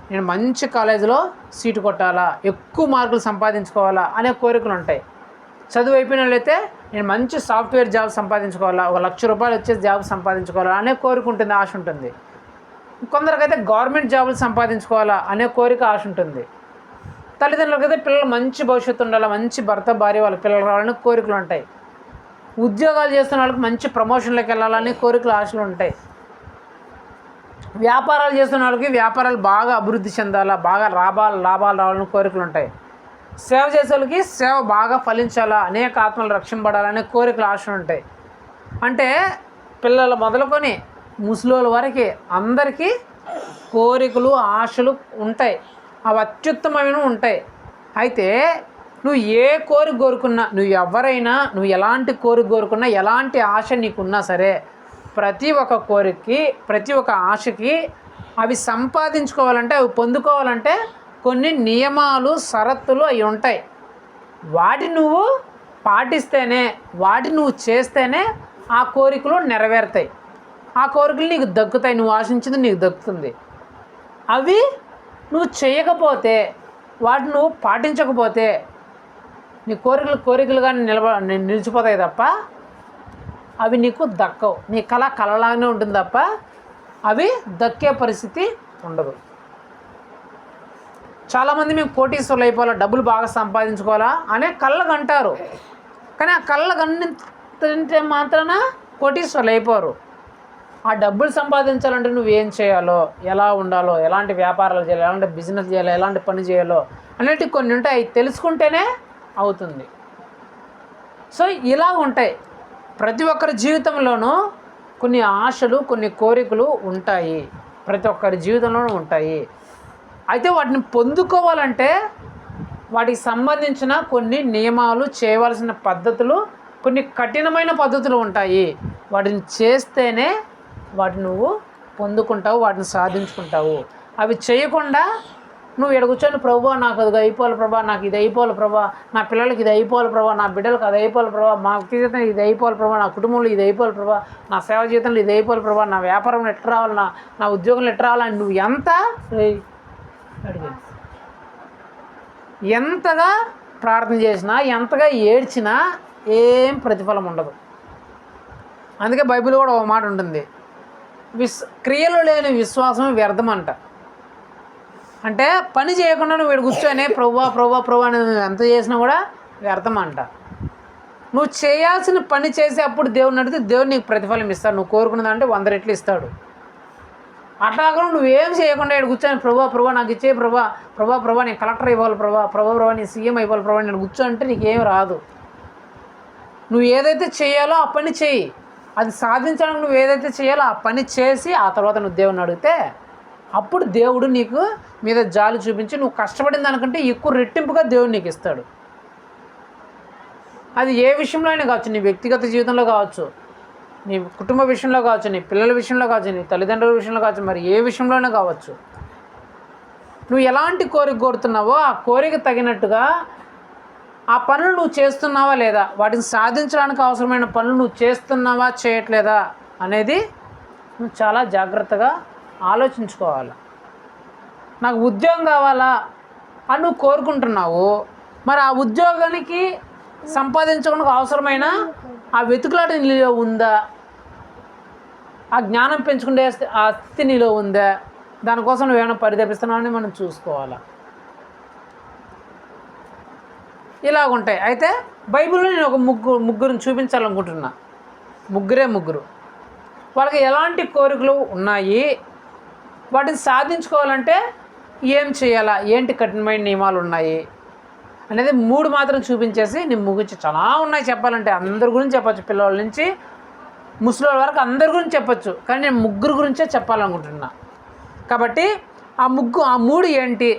నేను మంచి కాలేజీలో సీటు కొట్టాలా, ఎక్కువ మార్కులు సంపాదించుకోవాలా అనే కోరికలు ఉంటాయి. చదువు అయిపోయిన వాళ్ళైతే నేను మంచి సాఫ్ట్వేర్ జాబ్ సంపాదించుకోవాలా, ₹1,00,000 వచ్చే జాబ్ సంపాదించుకోవాలా అనే కోరిక ఉంటుంది, ఆశ ఉంటుంది. కొందరికైతే గవర్నమెంట్ జాబులు సంపాదించుకోవాలా అనే కోరిక, ఆశ ఉంటుంది. తల్లిదండ్రులకైతే పిల్లలు మంచి భవిష్యత్తు ఉండాలి, మంచి భర్త భార్య వాళ్ళ పిల్లలు రావాలని కోరికలు ఉంటాయి. ఉద్యోగాలు చేస్తున్న వాళ్ళకి మంచి ప్రమోషన్లోకి వెళ్ళాలని కోరికలు, ఆశలు ఉంటాయి. వ్యాపారాలు చేస్తున్న వాళ్ళకి వ్యాపారాలు బాగా అభివృద్ధి చెందాలా, బాగా లాభాలు రావాలని కోరికలు ఉంటాయి. సేవ చేసే వాళ్ళకి సేవ బాగా ఫలించాలా, అనేక ఆత్మలు రక్షింపబడాలనే కోరికలు, ఆశలు ఉంటాయి. అంటే పిల్లలు మొదలుకొని ముసలోళ్ళ వరకు అందరికీ కోరికలు, ఆశలు ఉంటాయి. అవి అత్యుత్తమైనవి ఉంటాయి. అయితే నువ్వు ఏ కోరిక కోరుకున్నా, నువ్వు ఎలాంటి కోరిక కోరుకున్నా, ఎలాంటి ఆశ నీకున్నా సరే, ప్రతి ఒక్క కోరికకి, ప్రతి ఒక్క ఆశకి అవి సంపాదించుకోవాలంటే, అవి పొందుకోవాలంటే కొన్ని నియమాలు, షరతులు అవి ఉంటాయి. వాటిని నువ్వు పాటిస్తేనే, వాటిని నువ్వు చేస్తేనే ఆ కోరికలు నెరవేరుతాయి. ఆ కోరికలు నీకు దక్కుతాయి, నువ్వు ఆశించింది నీకు దక్కుతుంది. అవి నువ్వు చేయకపోతే, వాటిని నువ్వు పాటించకపోతే నీ కోరికలుగా నిలిచిపోతాయి తప్ప అవి నీకు దక్కవు. నీ కళలాగానే ఉంటుంది తప్ప అవి దక్కే పరిస్థితి ఉండదు. చాలామంది మేము కోటీశ్వరులు అయిపోవాలా, డబ్బులు బాగా సంపాదించుకోవాలా అనే కళ్ళకు అంటారు. కానీ ఆ కళ్ళకు అన్నింటే మాత్రాన కోటీశ్వరులు అయిపోరు. ఆ డబ్బులు సంపాదించాలంటే నువ్వేం చేయాలో, ఎలా ఉండాలో, ఎలాంటి వ్యాపారాలు చేయాలో, ఎలాంటి బిజినెస్ చేయాలో, ఎలాంటి పని చేయాలో అనేటివి కొన్ని ఉంటాయి. తెలుసుకుంటేనే అవుతుంది. సో ఇలా ఉంటాయి. ప్రతి ఒక్కరి జీవితంలోనూ కొన్ని ఆశలు, కొన్ని కోరికలు ఉంటాయి, ప్రతి ఒక్కరి జీవితంలోనూ ఉంటాయి. అయితే వాటిని పొందుకోవాలంటే వాటికి సంబంధించిన కొన్ని నియమాలు, చేయవలసిన పద్ధతులు, కొన్ని కఠినమైన పద్ధతులు ఉంటాయి. వాటిని చేస్తేనే వాటిని నువ్వు పొందుకుంటావు, వాటిని సాధించుకుంటావు. అవి చేయకుండా నువ్వు ఇక్కడ కూర్చొని ప్రభా నాకు అది అయిపోవాలి ప్రభా, నాకు ఇది అయిపోవాలి ప్రభా, నా పిల్లలకి ఇది అయిపోవాలి ప్రభా, నా బిడ్డలకు అది అయిపోవాలి ప్రభా, మా వ్యక్తి జీవితంలో ఇది అయిపోవాలి ప్రభా, నా కుటుంబంలో ఇది అయిపోవాలి ప్రభా, నా సేవ జీవితంలో ఇది అయిపోవాలి ప్రభా, నా వ్యాపారంలో ఎట్లా రావాలి, నా ఉద్యోగంలో ఎట్లా రావాలని నువ్వు ఎంతగా ప్రార్థన చేసినా, ఎంతగా ఏడ్చినా ఏం ప్రతిఫలం ఉండదు. అందుకే బైబిల్ కూడా ఒక మాట ఉంటుంది, క్రియలు లేని విశ్వాసం వ్యర్థమంట. అంటే పని చేయకుండా నువ్వు ఇక్కడ కూర్చొని ప్రభా ప్రభా ప్రభా అని నువ్వు ఎంత చేసినా కూడా వ్యర్థం అంట. నువ్వు చేయాల్సిన పని చేసి అప్పుడు దేవుడిని అడిగితే దేవుడు నీకు ప్రతిఫలం ఇస్తాడు. నువ్వు కోరుకున్నదంటే 100 రెట్లు ఇస్తాడు. అట్లాగా నువ్వేం చేయకుండా ఇక్కడ కూర్చొని ప్రభా ప్రభా నాకు ఇచ్చే ప్రభా ప్రభా ప్రభా నేను కలెక్టర్ అయిపోవాలి ప్రభా ప్రభా ప్రభా నేను సీఎం అయిపోవాలి ప్రభా నేను కూర్చోంటే నీకేం రాదు. నువ్వు ఏదైతే చేయాలో ఆ పని చేయి. అది సాధించడానికి నువ్వు ఏదైతే చేయాలో ఆ పని చేసి ఆ తర్వాత నువ్వు దేవుడిని అడిగితే అప్పుడు దేవుడు నీకు మీద జాలి చూపించి నువ్వు కష్టపడిన దానికంటే ఎక్కువ రెట్టింపుగా దేవుడు నీకు ఇస్తాడు. అది ఏ విషయంలో అయినా కావచ్చు, నీ వ్యక్తిగత జీవితంలో కావచ్చు, నీ కుటుంబ విషయంలో కావచ్చు, నీ పిల్లల విషయంలో కావచ్చు, నీ తల్లిదండ్రుల విషయంలో కావచ్చు, మరి ఏ విషయంలోనే కావచ్చు. నువ్వు ఎలాంటి కోరిక కోరుతున్నావో ఆ కోరిక తగినట్టుగా ఆ పనులు నువ్వు చేస్తున్నావా లేదా, వాటిని సాధించడానికి అవసరమైన పనులు నువ్వు చేస్తున్నావా చేయట్లేదా అనేది నువ్వు చాలా జాగ్రత్తగా ఆలోచించుకోవాలి. నాకు ఉద్యోగం కావాలా అని నువ్వు కోరుకుంటున్నావు, మరి ఆ ఉద్యోగానికి సంపాదించడానికి అవసరమైన ఆ వెతుకులాట నీలో ఉందా, ఆ జ్ఞానం పెంచుకునే ఆ స్థితి నీలో ఉందా, దానికోసం నువ్వేమైనా పరితపిస్తున్నావు అని మనం చూసుకోవాలి. ఇలాగుంటాయి. అయితే బైబిల్లో నేను ఒక ముగ్గురిని చూపించాలనుకుంటున్నా. ముగ్గురు వాళ్ళకి ఎలాంటి కోరికలు ఉన్నాయి, వాటిని సాధించుకోవాలంటే ఏం చేయాలా, ఏంటి కఠినమైన నియమాలు ఉన్నాయి అనేది 3 మాత్రం చూపించేసి నేను ముగించి. చాలా ఉన్నాయి చెప్పాలంటే, అందరి గురించి చెప్పచ్చు, పిల్లల నుంచి ముసలి వరకు అందరి గురించి చెప్పచ్చు, కానీ నేను 3 గురించే చెప్పాలనుకుంటున్నా. కాబట్టి ఆ 3 ఏంటి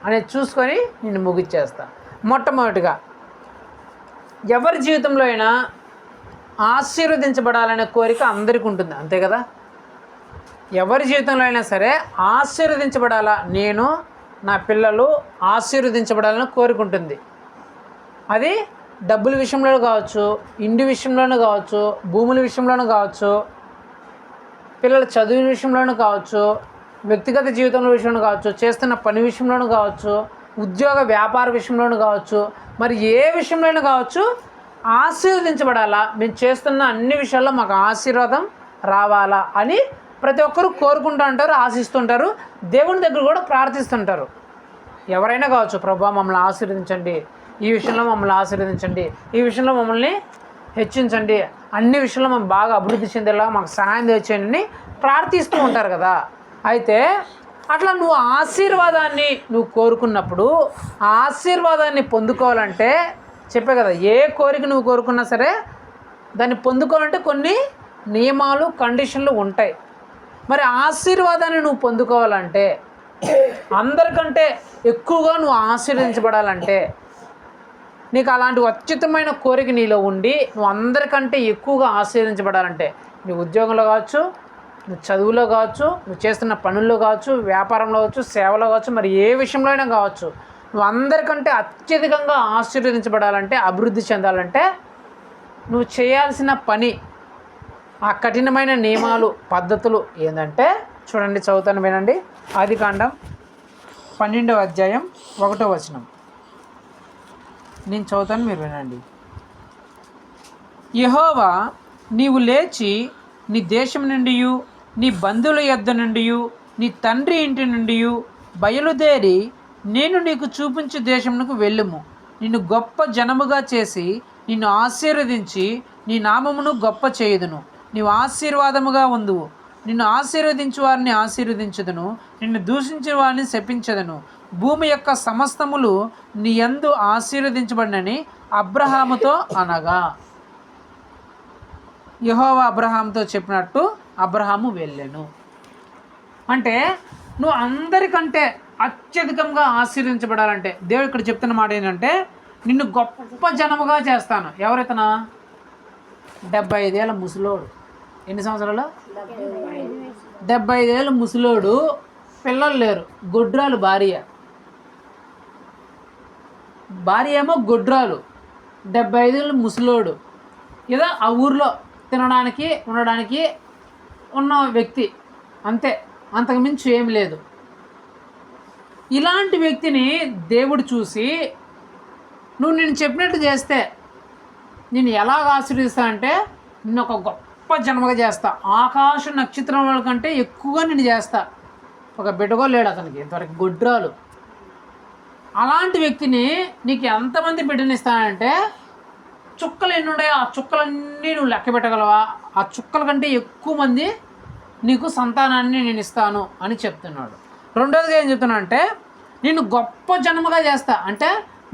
అనేది చూసుకొని నేను ముగించేస్తా. మొట్టమొదటిగా ఎవరి జీవితంలో అయినా ఆశీర్వదించబడాలనే కోరిక అందరికీ ఉంటుంది, అంతే కదా. ఎవరి జీవితంలో అయినా సరే ఆశీర్వదించబడాలా, నేను నా పిల్లలు ఆశీర్వదించబడాలని కోరిక ఉంటుంది. అది డబ్బుల విషయంలో కావచ్చు, ఇంటి విషయంలోనూ కావచ్చు, భూముల విషయంలోనూ కావచ్చు, పిల్లల చదువు విషయంలోనూ కావచ్చు, వ్యక్తిగత జీవితంలో విషయంలో కావచ్చు, చేస్తున్న పని విషయంలోనూ కావచ్చు, ఉద్యోగ వ్యాపార విషయంలోనూ కావచ్చు, మరి ఏ విషయంలోనూ కావచ్చు ఆశీర్వదించబడాలా, మేము చేస్తున్న అన్ని విషయాల్లో మాకు ఆశీర్వాదం రావాలా అని ప్రతి ఒక్కరూ కోరుకుంటూ ఉంటారు, ఆశిస్తుంటారు, దేవుని దగ్గర కూడా ప్రార్థిస్తుంటారు. ఎవరైనా కావచ్చు, ప్రభా మమ్మల్ని ఆశీర్వదించండి, ఈ విషయంలో మమ్మల్ని ఆశీర్వదించండి, ఈ విషయంలో మమ్మల్ని హెచ్చించండి, అన్ని విషయంలో మేము బాగా అభివృద్ధి చెందేలా మాకు సహాయం తెచ్చేయండి ప్రార్థిస్తూ ఉంటారు కదా. అయితే అట్లా నువ్వు ఆశీర్వాదాన్ని నువ్వు కోరుకున్నప్పుడు ఆ ఆశీర్వాదాన్ని పొందుకోవాలంటే చెప్పే కదా, ఏ కోరిక నువ్వు కోరుకున్నా సరే దాన్ని పొందుకోవాలంటే కొన్ని నియమాలు, కండిషన్లు ఉంటాయి. మరి ఆశీర్వాదాన్ని నువ్వు పొందుకోవాలంటే, అందరికంటే ఎక్కువగా నువ్వు ఆశీర్వదించబడాలంటే, నీకు అలాంటి అత్యుత్తమైన కోరిక నీలో ఉండి నువ్వు అందరికంటే ఎక్కువగా ఆశీర్వదించబడాలంటే, నీ ఉద్యోగంలో కావచ్చు, నువ్వు చదువులో కావచ్చు, నువ్వు చేస్తున్న పనుల్లో కావచ్చు, వ్యాపారంలో కావచ్చు, సేవలో కావచ్చు, మరి ఏ విషయంలో అయినా కావచ్చు, నువ్వు అందరికంటే అత్యధికంగా ఆశీర్వదించబడాలంటే, అభివృద్ధి చెందాలంటే నువ్వు చేయాల్సిన పని, ఆ కఠినమైన నియమాలు, పద్ధతులు ఏంటంటే చూడండి, చదువుతాను వినండి. ఆదికాండం 12వ అధ్యాయం 1వ వచనం నేను చదువుతాను, మీరు వినండి. యెహోవా నీవు లేచి నీ దేశం నుండి, నీ బంధువుల యొద్ద నుండి, నీ తండ్రి ఇంటి నుండి బయలుదేరి నేను నీకు చూపించే దేశమునకు వెళ్ళుము. నిన్ను గొప్ప జనముగా చేసి నిన్ను ఆశీర్వదించి నీ నామమును గొప్ప చేయుదును. నీవు ఆశీర్వాదముగా ఉందువు. నిన్ను ఆశీర్వదించు వారిని ఆశీర్వదించుదును, నిన్ను దూషించే వారిని శపించదను. భూమి యొక్క సమస్తములు నీ యందు ఆశీర్వదించబడినని అబ్రహాముతో అనగా. యెహోవా అబ్రహాముతో చెప్పినట్టు అబ్రహాము వెళ్ళెను. అంటే నువ్వు అందరికంటే అత్యధికంగా ఆశీర్వదించబడాలంటే దేవుడు ఇక్కడ చెప్తున్న మాట ఏంటంటే నిన్ను గొప్ప జనముగా చేస్తాను. ఎవరైతేనా 75 ఏళ్ళ ముసలోడు. ఎన్ని సంవత్సరాలు? 75 ఏళ్ళ ముసలోడు, పిల్లలు లేరు, గొడ్రాలు భార్య ఏమో గొడ్రాలు, 75 ఏళ్ళ ముసలోడు, ఏదో ఆ ఊర్లో తినడానికి ఉండడానికి ఉన్న వ్యక్తి, అంతే, అంతకుమించి ఏం లేదు. ఇలాంటి వ్యక్తిని దేవుడు చూసి నువ్వు నేను చెప్పినట్టు చేస్తే నేను ఎలాగ ఆశీర్వదిస్తానంటే నిన్ను ఒక గొప్ప జన్మగా చేస్తా, ఆకాశ నక్షత్రం వాళ్ళ కంటే ఎక్కువగా నేను చేస్తా. ఒక బిడ్డగో లేడు అతనికి ఇంతవరకు, గొడ్రాలు. అలాంటి వ్యక్తిని నీకు ఎంతమంది బిడ్డనిస్తానంటే చుక్కలు ఎన్ని ఉన్నాయో ఆ చుక్కలన్నీ నువ్వు లెక్క పెట్టగలవా? ఆ చుక్కల కంటే ఎక్కువ మంది నీకు సంతానాన్ని నేను ఇస్తాను అని చెప్తున్నాడు. రెండోదిగా ఏం చెప్తున్నా అంటే నేను గొప్ప జన్మగా చేస్తా, అంటే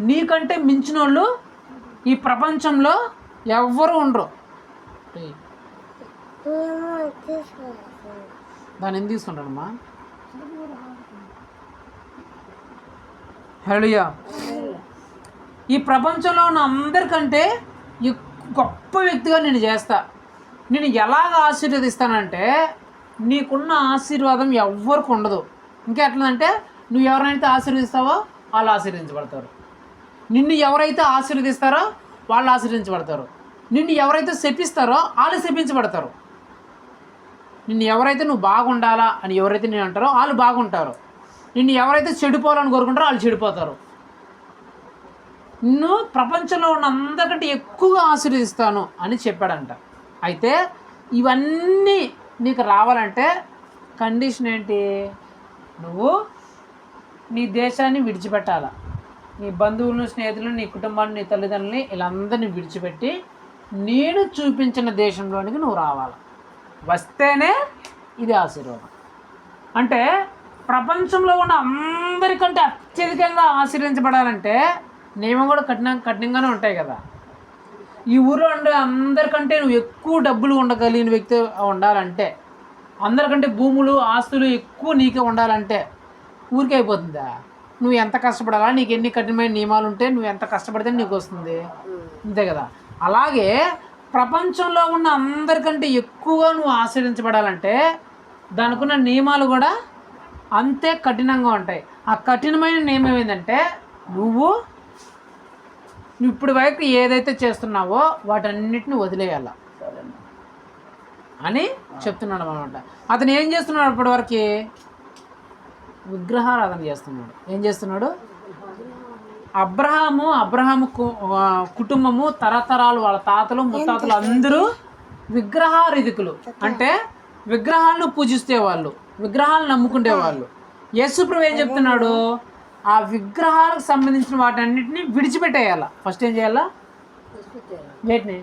నీకంటే మించిన వాళ్ళు ఈ ప్రపంచంలో ఎవ్వరు ఉండరు. దాన్ని ఎందుకు తీసుకుంటానమ్మా? హల్లెలూయా. ఈ ప్రపంచంలో ఉన్న అందరికంటే గొప్ప వ్యక్తిగా నేను చేస్తా. నేను ఎలాగ ఆశీర్వదిస్తానంటే నీకున్న ఆశీర్వాదం ఎవ్వరికి ఉండదు. ఇంకా ఎట్లంటే నువ్వు ఎవరైతే ఆశీర్వదిస్తావో వాళ్ళు ఆశీర్వదించబడతారు, నిన్ను ఎవరైతే ఆశీర్వదిస్తారో వాళ్ళు ఆశీర్వదించబడతారు, నిన్ను ఎవరైతే శపిస్తారో వాళ్ళు శపించబడతారు. నిన్ను ఎవరైతే నువ్వు బాగుండాలా అని ఎవరైతే నేను అంటారో వాళ్ళు బాగుంటారు, నిన్ను ఎవరైతే చెడిపోవాలని కోరుకుంటారో వాళ్ళు చెడిపోతారు. నిన్ను ప్రపంచంలో ఉన్న అందరికంటే ఎక్కువగా ఆశీర్వదిస్తాను అని చెప్పాడంట. అయితే ఇవన్నీ నీకు రావాలంటే కండిషన్ ఏంటి? నువ్వు నీ దేశాన్ని విడిచిపెట్టాలా, నీ బంధువులను, స్నేహితులను, నీ కుటుంబాన్ని, నీ తల్లిదండ్రులని వీళ్ళందరినీ విడిచిపెట్టి నేను చూపించిన దేశంలోనికి నువ్వు రావాలి. వస్తేనే ఇది ఆశీర్వాదం. అంటే ప్రపంచంలో ఉన్న అందరికంటే అత్యధికంగా ఆశీర్వదించబడాలంటే నియమం కూడా కఠినంగానే ఉంటాయి కదా. ఈ ఊరిలో ఉండే అందరికంటే నువ్వు ఎక్కువ డబ్బులు ఉండగలిగిన వ్యక్తి ఉండాలంటే, అందరికంటే భూములు, ఆస్తులు ఎక్కువ నీకే ఉండాలంటే ఊరికే అయిపోతుందా? నువ్వు ఎంత కష్టపడాలా, నీకు ఎన్ని కఠినమైన నియమాలు ఉంటే నువ్వు ఎంత కష్టపడితే నీకు వస్తుంది, అంతే కదా. అలాగే ప్రపంచంలో ఉన్న అందరికంటే ఎక్కువగా నువ్వు ఆశీర్వదించబడాలంటే దానికున్న నియమాలు కూడా అంతే కఠినంగా ఉంటాయి. ఆ కఠినమైన నియమం ఏంటంటే నువ్వు ఇప్పుడు వరకు ఏదైతే చేస్తున్నావో వాటన్నిటిని వదిలేయాల అని చెప్తున్నాడు అన్నమాట. అతను ఏం చేస్తున్నాడు? ఇప్పటివరకు విగ్రహారాధన చేస్తున్నాడు. ఏం చేస్తున్నాడు? అబ్రహాము కుటుంబము తరతరాలు, వాళ్ళ తాతలు ముత్తాతలు అందరూ విగ్రహారాధికులు. అంటే విగ్రహాలను పూజిస్తేవాళ్ళు, విగ్రహాలను నమ్ముకునేవాళ్ళు. యేసుప్రభు ఏం చెప్తున్నాడు? ఆ విగ్రహాలకు సంబంధించిన వాటన్నిటిని విడిచిపెట్టేయాల. ఫస్ట్ ఏం చేయాలా? వేటిని?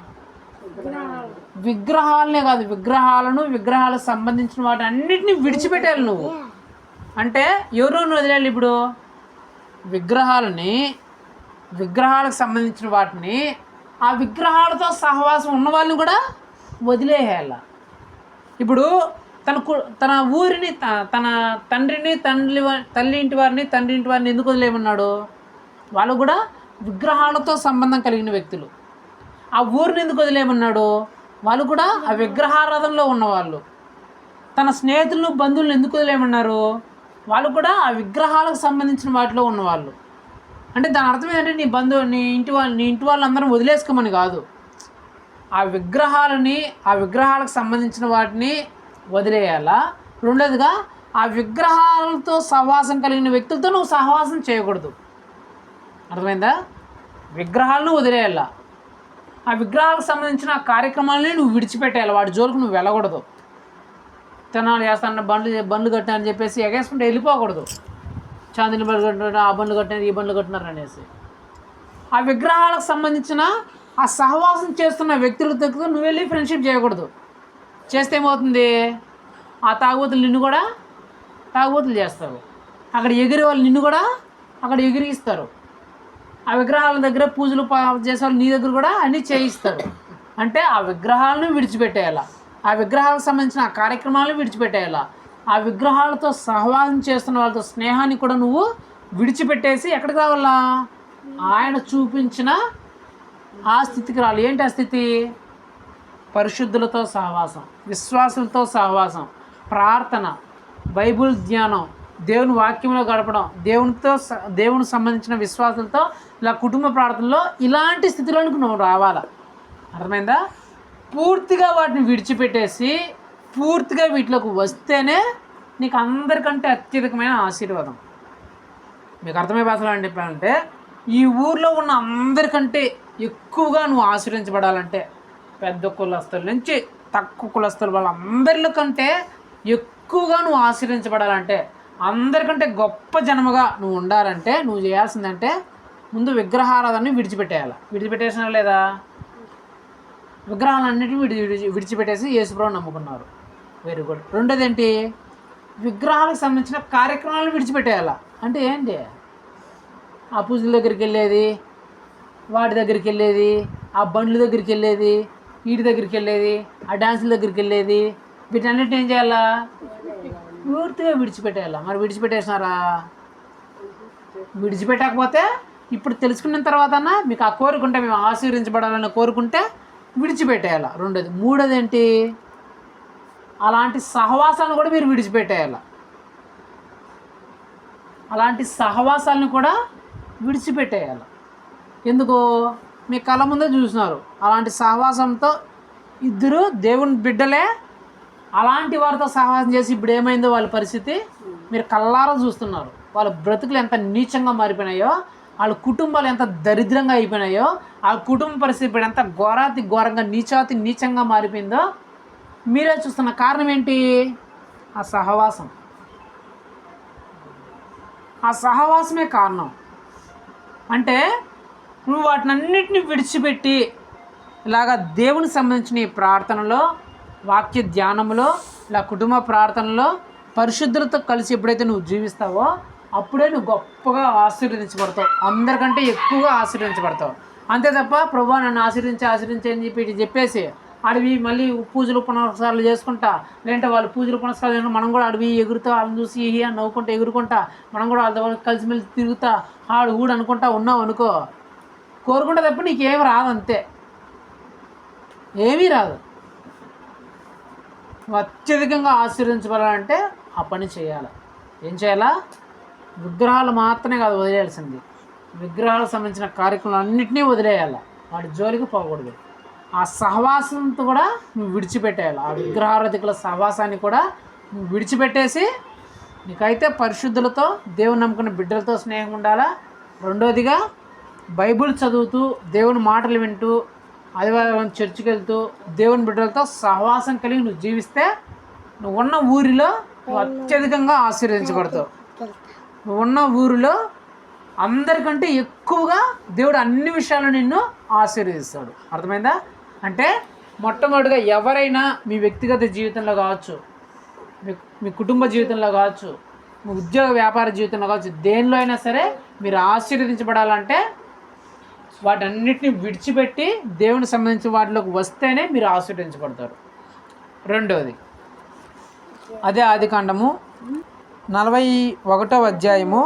విగ్రహాలనే కాదు, విగ్రహాలకు సంబంధించిన వాటన్నిటిని విడిచిపెట్టాలి నువ్వు. అంటే ఎవరు వదిలేయాలి? ఇప్పుడు విగ్రహాలకు సంబంధించిన వాటిని, ఆ విగ్రహాలతో సహవాసం ఉన్న వాళ్ళని కూడా వదిలేయాల. ఇప్పుడు తన ఊరిని, తన తండ్రిని, తల్లి ఇంటి వారిని, తండ్రి ఇంటి వారిని ఎందుకు వదిలేయమన్నాడు? వాళ్ళు కూడా విగ్రహాలతో సంబంధం కలిగిన వ్యక్తులు. ఆ ఊరిని ఎందుకు వదిలేయమన్నాడు? వాళ్ళు కూడా ఆ విగ్రహారాధనలో ఉన్నవాళ్ళు. తన స్నేహితులను, బంధువులను ఎందుకు వదిలేయమన్నారు? వాళ్ళు కూడా ఆ విగ్రహాలకు సంబంధించిన వాటిలో ఉన్నవాళ్ళు. అంటే దాని అర్థం ఏంటంటే నీ ఇంటి వాళ్ళందరం వదిలేసుకోమని కాదు. ఆ విగ్రహాలకు సంబంధించిన వాటిని వదిలేయాలా. రెండోదిగా ఆ విగ్రహాలతో సహవాసం కలిగిన వ్యక్తులతో నువ్వు సహవాసం చేయకూడదు. అర్థమైందా? విగ్రహాలను వదిలేయాలా. ఆ విగ్రహాలకు సంబంధించిన కార్యక్రమాలని నువ్వు విడిచిపెట్టేయాలి. వాటి జోలికి నువ్వు వెళ్ళకూడదు. తినాలి చేస్తాను, బండ్లు కట్టానని చెప్పేసి ఎగేసుకుంటే వెళ్ళిపోకూడదు. చాందిని బండ్లు కట్టినారు, ఆ బండ్లు కట్టినారు, ఈ బండ్లు కట్టినారు అనేసి. ఆ విగ్రహాలకు సంబంధించిన ఆ సహవాసం చేస్తున్న వ్యక్తులతో నువ్వు వెళ్ళి ఫ్రెండ్షిప్ చేయకూడదు. చేస్తే ఏమవుతుంది? ఆ తాగుబోతులు నిన్ను కూడా తాగుబోతులు చేస్తారు. అక్కడ ఎగిరే వాళ్ళు నిన్ను కూడా అక్కడ ఎగిరిస్తారు. ఆ విగ్రహాల దగ్గర పూజలు చేసేవాళ్ళు నీ దగ్గర కూడా అన్నీ చేయిస్తారు. అంటే ఆ విగ్రహాలను విడిచిపెట్టేయాల, ఆ విగ్రహాలకు సంబంధించిన ఆ కార్యక్రమాలను విడిచిపెట్టేయాల, ఆ విగ్రహాలతో సహవాసం చేస్తున్న వాళ్ళతో స్నేహాన్ని కూడా నువ్వు విడిచిపెట్టేసి ఎక్కడికి రావాలా? ఆయన చూపించిన ఆ స్థితికి రావాలి. ఏంటి ఆ స్థితి? పరిశుద్ధులతో సహవాసం, విశ్వాసులతో సహవాసం, ప్రార్థన, బైబుల్ ధ్యానం, దేవుని వాక్యంలో గడపడం, దేవునికి సంబంధించిన విశ్వాసులతో ఇలా కుటుంబ ప్రార్థనలో ఇలాంటి స్థితిలోనికి నువ్వు రావాలా. అర్థమైందా? పూర్తిగా వాటిని విడిచిపెట్టేసి పూర్తిగా వీటిలోకి వస్తేనే నీకు అందరికంటే అత్యధికమైన ఆశీర్వాదం. మీకు అర్థమయ్యే భాషలో అని చెప్పాలంటే ఈ ఊర్లో ఉన్న అందరికంటే ఎక్కువగా నువ్వు ఆశీర్వించబడాలంటే పెద్ద కులస్తుల నుంచి తక్కువ కులస్తుల వాళ్ళందరిలో కంటే ఎక్కువగా నువ్వు ఆశీర్వించబడాలంటే, అందరికంటే గొప్ప జన్మగా నువ్వు ఉండాలంటే నువ్వు చేయాల్సిందంటే ముందు విగ్రహారాధనని విడిచిపెట్టేయాలి. విడిచిపెట్టేసినా లేదా? విగ్రహాలన్నిటిని విడిచిపెట్టేసి యేసుప్రభువుని నమ్ముకున్నారు. Very good. రెండోది ఏంటి? విగ్రహాలకు సంబంధించిన కార్యక్రమాలను విడిచిపెట్టేయాలి. అంటే ఏంటి? ఆ పూజల దగ్గరికి వెళ్ళేది, వాటి దగ్గరికి వెళ్ళేది, ఆ బండ్ల దగ్గరికి వెళ్ళేది, వీటి దగ్గరికి వెళ్ళేది, ఆ డ్యాన్సుల దగ్గరికి వెళ్ళేది, వీటన్నిటిని ఏం చేయాలా? పూర్తిగా విడిచిపెట్టేయాలా. మరి విడిచిపెట్టేసినారా? విడిచిపెట్టకపోతే ఇప్పుడు తెలుసుకున్న తర్వాత మీకు ఆ కోరుకుంటే మేము ఆశీర్వించబడాలని కోరుకుంటే విడిచిపెట్టేయాల. రెండోది. మూడోది ఏంటి? అలాంటి సహవాసాలను కూడా మీరు విడిచిపెట్టేయాల. అలాంటి సహవాసాలను కూడా విడిచిపెట్టేయాల. ఎందుకు? మీ కళ్ళ ముందే చూసినారు అలాంటి సహవాసంతో ఇద్దరు దేవుని బిడ్డలే అలాంటి వారితో సహవాసం చేసి ఇప్పుడు ఏమైందో వాళ్ళ పరిస్థితి మీరు కళ్ళారా చూస్తున్నారు. వాళ్ళ బ్రతుకులు ఎంత నీచంగా మారిపోయినాయో, వాళ్ళ కుటుంబాలు ఎంత దరిద్రంగా అయిపోయినాయో, ఆ కుటుంబ పరిస్థితి ఇప్పుడు ఎంత ఘోరాతి ఘోరంగా నీచాతి నీచంగా మారిపోయిందో మీరే చూస్తున్న. కారణం ఏంటి? ఆ సహవాసం. ఆ సహవాసమే కారణం. అంటే నువ్వు వాటినన్నిటిని విడిచిపెట్టి ఇలాగా దేవునికి సంబంధించిన ఈ ప్రార్థనలో, వాక్య ధ్యానంలో, ఇలా కుటుంబ ప్రార్థనలో పరిశుద్ధులతో కలిసి ఎప్పుడైతే నువ్వు జీవిస్తావో అప్పుడే నువ్వు గొప్పగా ఆశీర్వదించబడతావు, అందరికంటే ఎక్కువగా ఆశీర్వదించబడతావు. అంతే తప్ప ప్రభు నన్ను ఆశీర్వించి అని చెప్పేసి అడవి మళ్ళీ పూజలు పునస్కారాలు చేసుకుంటా, లేదంటే వాళ్ళు పూజలు పునస్కారాలు చేసుకుంటా మనం కూడా అడవి ఎగురుతా, వాళ్ళని చూసి అని నవ్వుకుంటా ఎగురుకుంటా మనం కూడా వాళ్ళతో కలిసిమెలిసి తిరుగుతా ఆడు ఊడు అనుకుంటా ఉన్నావు అనుకో, కోరుకుంటా తప్ప నీకేమి రాదు. అంతే, ఏమీ రాదు. నువ్వు అత్యధికంగా ఆశీర్వించబడాలంటే ఆ పని చేయాలి. ఏం చేయాలా? విగ్రహాలు మాత్రమే కాదు వదిలేయాల్సింది, విగ్రహాలకు సంబంధించిన కార్యక్రమాలు అన్నింటినీ వదిలేయాలి. వాటి జోలికి పోకూడదు. ఆ సహవాసంతో కూడా నువ్వు విడిచిపెట్టేయాలి. ఆ విగ్రహారాధికుల సహవాసాన్ని కూడా నువ్వు విడిచిపెట్టేసి నీకైతే పరిశుద్ధులతో దేవుని నమ్ముకున్న బిడ్డలతో స్నేహం ఉండాలా. రెండోదిగా బైబిల్ చదువుతూ దేవుని మాటలు వింటూ ఆదివారం చర్చికి వెళ్తూ దేవుని బిడ్డలతో సహవాసం కలిగి నువ్వు జీవిస్తే నువ్వు ఉన్న ఊరిలో నువ్వు అత్యధికంగా ఆశీర్వదించబడతావు. నువ్వు ఉన్న ఊరిలో అందరికంటే ఎక్కువగా దేవుడు అన్ని విషయాల్లో నిన్ను ఆశీర్వదిస్తాడు. అర్థమైందా? అంటే మొట్టమొదటిగా ఎవరైనా మీ వ్యక్తిగత జీవితంలో కావచ్చు, మీ కుటుంబ జీవితంలో కావచ్చు, మీ ఉద్యోగ వ్యాపార జీవితంలో కావచ్చు, దేనిలో అయినా సరే మీరు ఆశీర్వదించబడాలంటే వాటన్నిటిని విడిచిపెట్టి దేవునికి సంబంధించిన వాటిలోకి వస్తేనే మీరు ఆశీర్వదించబడతారు. రెండవది అదే ఆదికాండము 41వ అధ్యాయము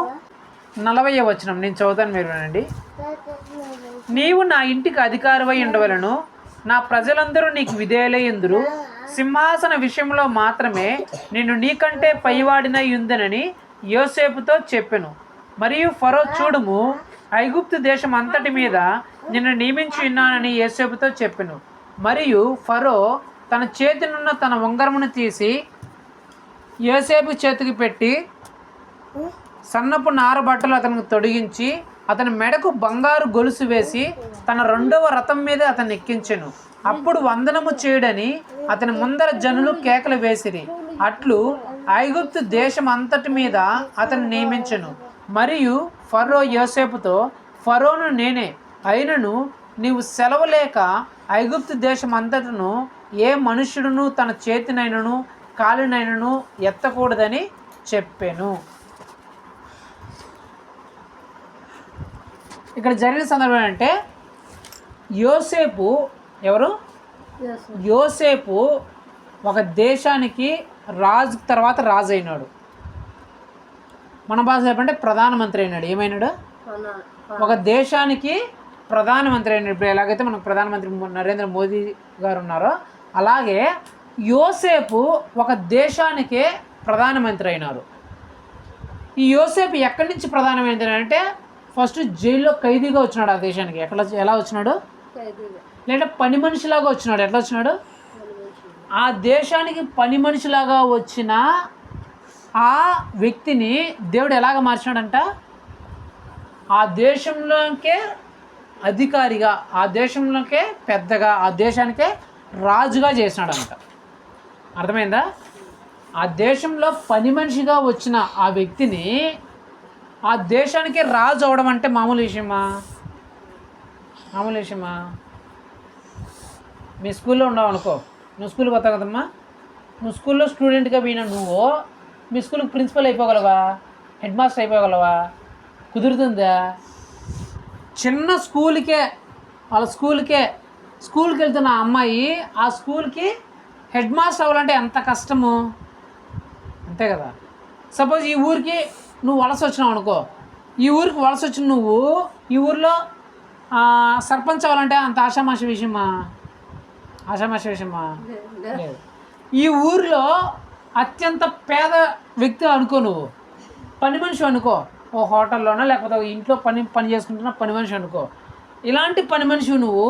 40వ వచనం నేను చదువుతాను, మీరు వినండి. నీవు నా ఇంటికి అధికారివై ఉండవలను, నా ప్రజలందరూ నీకు విధేయులై ఉందురు, సింహాసన విషయంలో మాత్రమే నేను నీకంటే పైవాడినై ఉందనని యోసేపుతో చెప్పెను. మరియు ఫరో చూడుము, ఐగుప్తు దేశం అంతటి మీద నిన్ను నియమించి ఉన్నానని యోసేపుతో చెప్పెను. మరియు ఫరో తన చేతినున్న తన ఉంగరమును తీసి యోసేపు చేతికి పెట్టి సన్నపు నార బట్టలు అతనికి తొడిగించి అతని మెడకు బంగారు గొలుసు వేసి తన 2వ రథం మీద అతన్ని ఎక్కించెను. అప్పుడు వందనము చేయుడని అతని ముందర జనులు కేకలు వేసిరి. అట్లు ఐగుప్తు దేశం అంతటి మీద అతను నియమించెను. మరియు ఫరో యోసేపుతో, ఫరోను నేనే, అయినను నీవు సెలవు లేక ఐగుప్తు దేశం అంతటను ఏ మనుష్యుడును తన చేతినైనను కాలినైనను ఎత్తకూడదని చెప్పాను. ఇక్కడ జరిగిన సందర్భం అంటే యోసేపు ఎవరు? యోసేపు ఒక దేశానికి రాజు తర్వాత రాజు అయినాడు. మన భాష చెప్పంటే ప్రధానమంత్రి అయినాడు. ఏమైనాడు? ఒక దేశానికి ప్రధానమంత్రి అయినాడు. ఇప్పుడు ఎలాగైతే మనకు ప్రధానమంత్రి నరేంద్ర మోదీ గారు ఉన్నారో అలాగే యోసేపు ఒక దేశానికే ప్రధానమంత్రి అయినారు. ఈ యోసేపు ఎక్కడి నుంచి ప్రధానమంత్రి అంటే ఫస్ట్ జైల్లో ఖైదీగా వచ్చినాడు ఆ దేశానికి. ఎలా వచ్చినాడు? లేదా పని మనిషిలాగా వచ్చినాడు. ఎట్లా వచ్చినాడు? ఆ దేశానికి పని మనిషిలాగా వచ్చిన ఆ వ్యక్తిని దేవుడు ఎలాగ మార్చాడంట? ఆ దేశంలోకే అధికారిగా, ఆ దేశంలోకే పెద్దగా, ఆ దేశానికే రాజుగా చేసినాడంట. అర్థమైందా? ఆ దేశంలో పని మనిషిగా వచ్చిన ఆ వ్యక్తిని ఆ దేశానికి రాజు అవడం అంటే మామూలు విషయమా? మామూలు విషయమా? మీ స్కూల్లో ఉన్నావు అనుకో, నువ్వు స్కూల్కి పోతావు కదమ్మా, నువ్వు స్కూల్లో స్టూడెంట్గా పోయినా నువ్వు మీ స్కూల్కి ప్రిన్సిపల్ అయిపోగలవా? హెడ్ మాస్టర్ అయిపోగలవా? కుదురుతుందా? చిన్న స్కూల్కి వెళ్తున్న అమ్మాయి ఆ స్కూల్కి హెడ్ మాస్టర్ అవ్వాలంటే ఎంత కష్టము, అంతే కదా. సపోజ్ ఈ ఊరికి నువ్వు వలస వచ్చినావు అనుకో, ఈ ఊరికి వలస వచ్చిన నువ్వు ఈ ఊరిలో సర్పంచ్ అవ్వాలంటే అంత ఆషామాషి విషయమా? లేదు. ఈ ఊరిలో అత్యంత పేద వ్యక్తి అనుకో, నువ్వు పని మనిషి అనుకో, ఓ హోటల్లోనో లేకపోతే ఇంట్లో పని చేసుకుంటున్న పని మనిషి అనుకో, ఇలాంటి పని మనిషి నువ్వు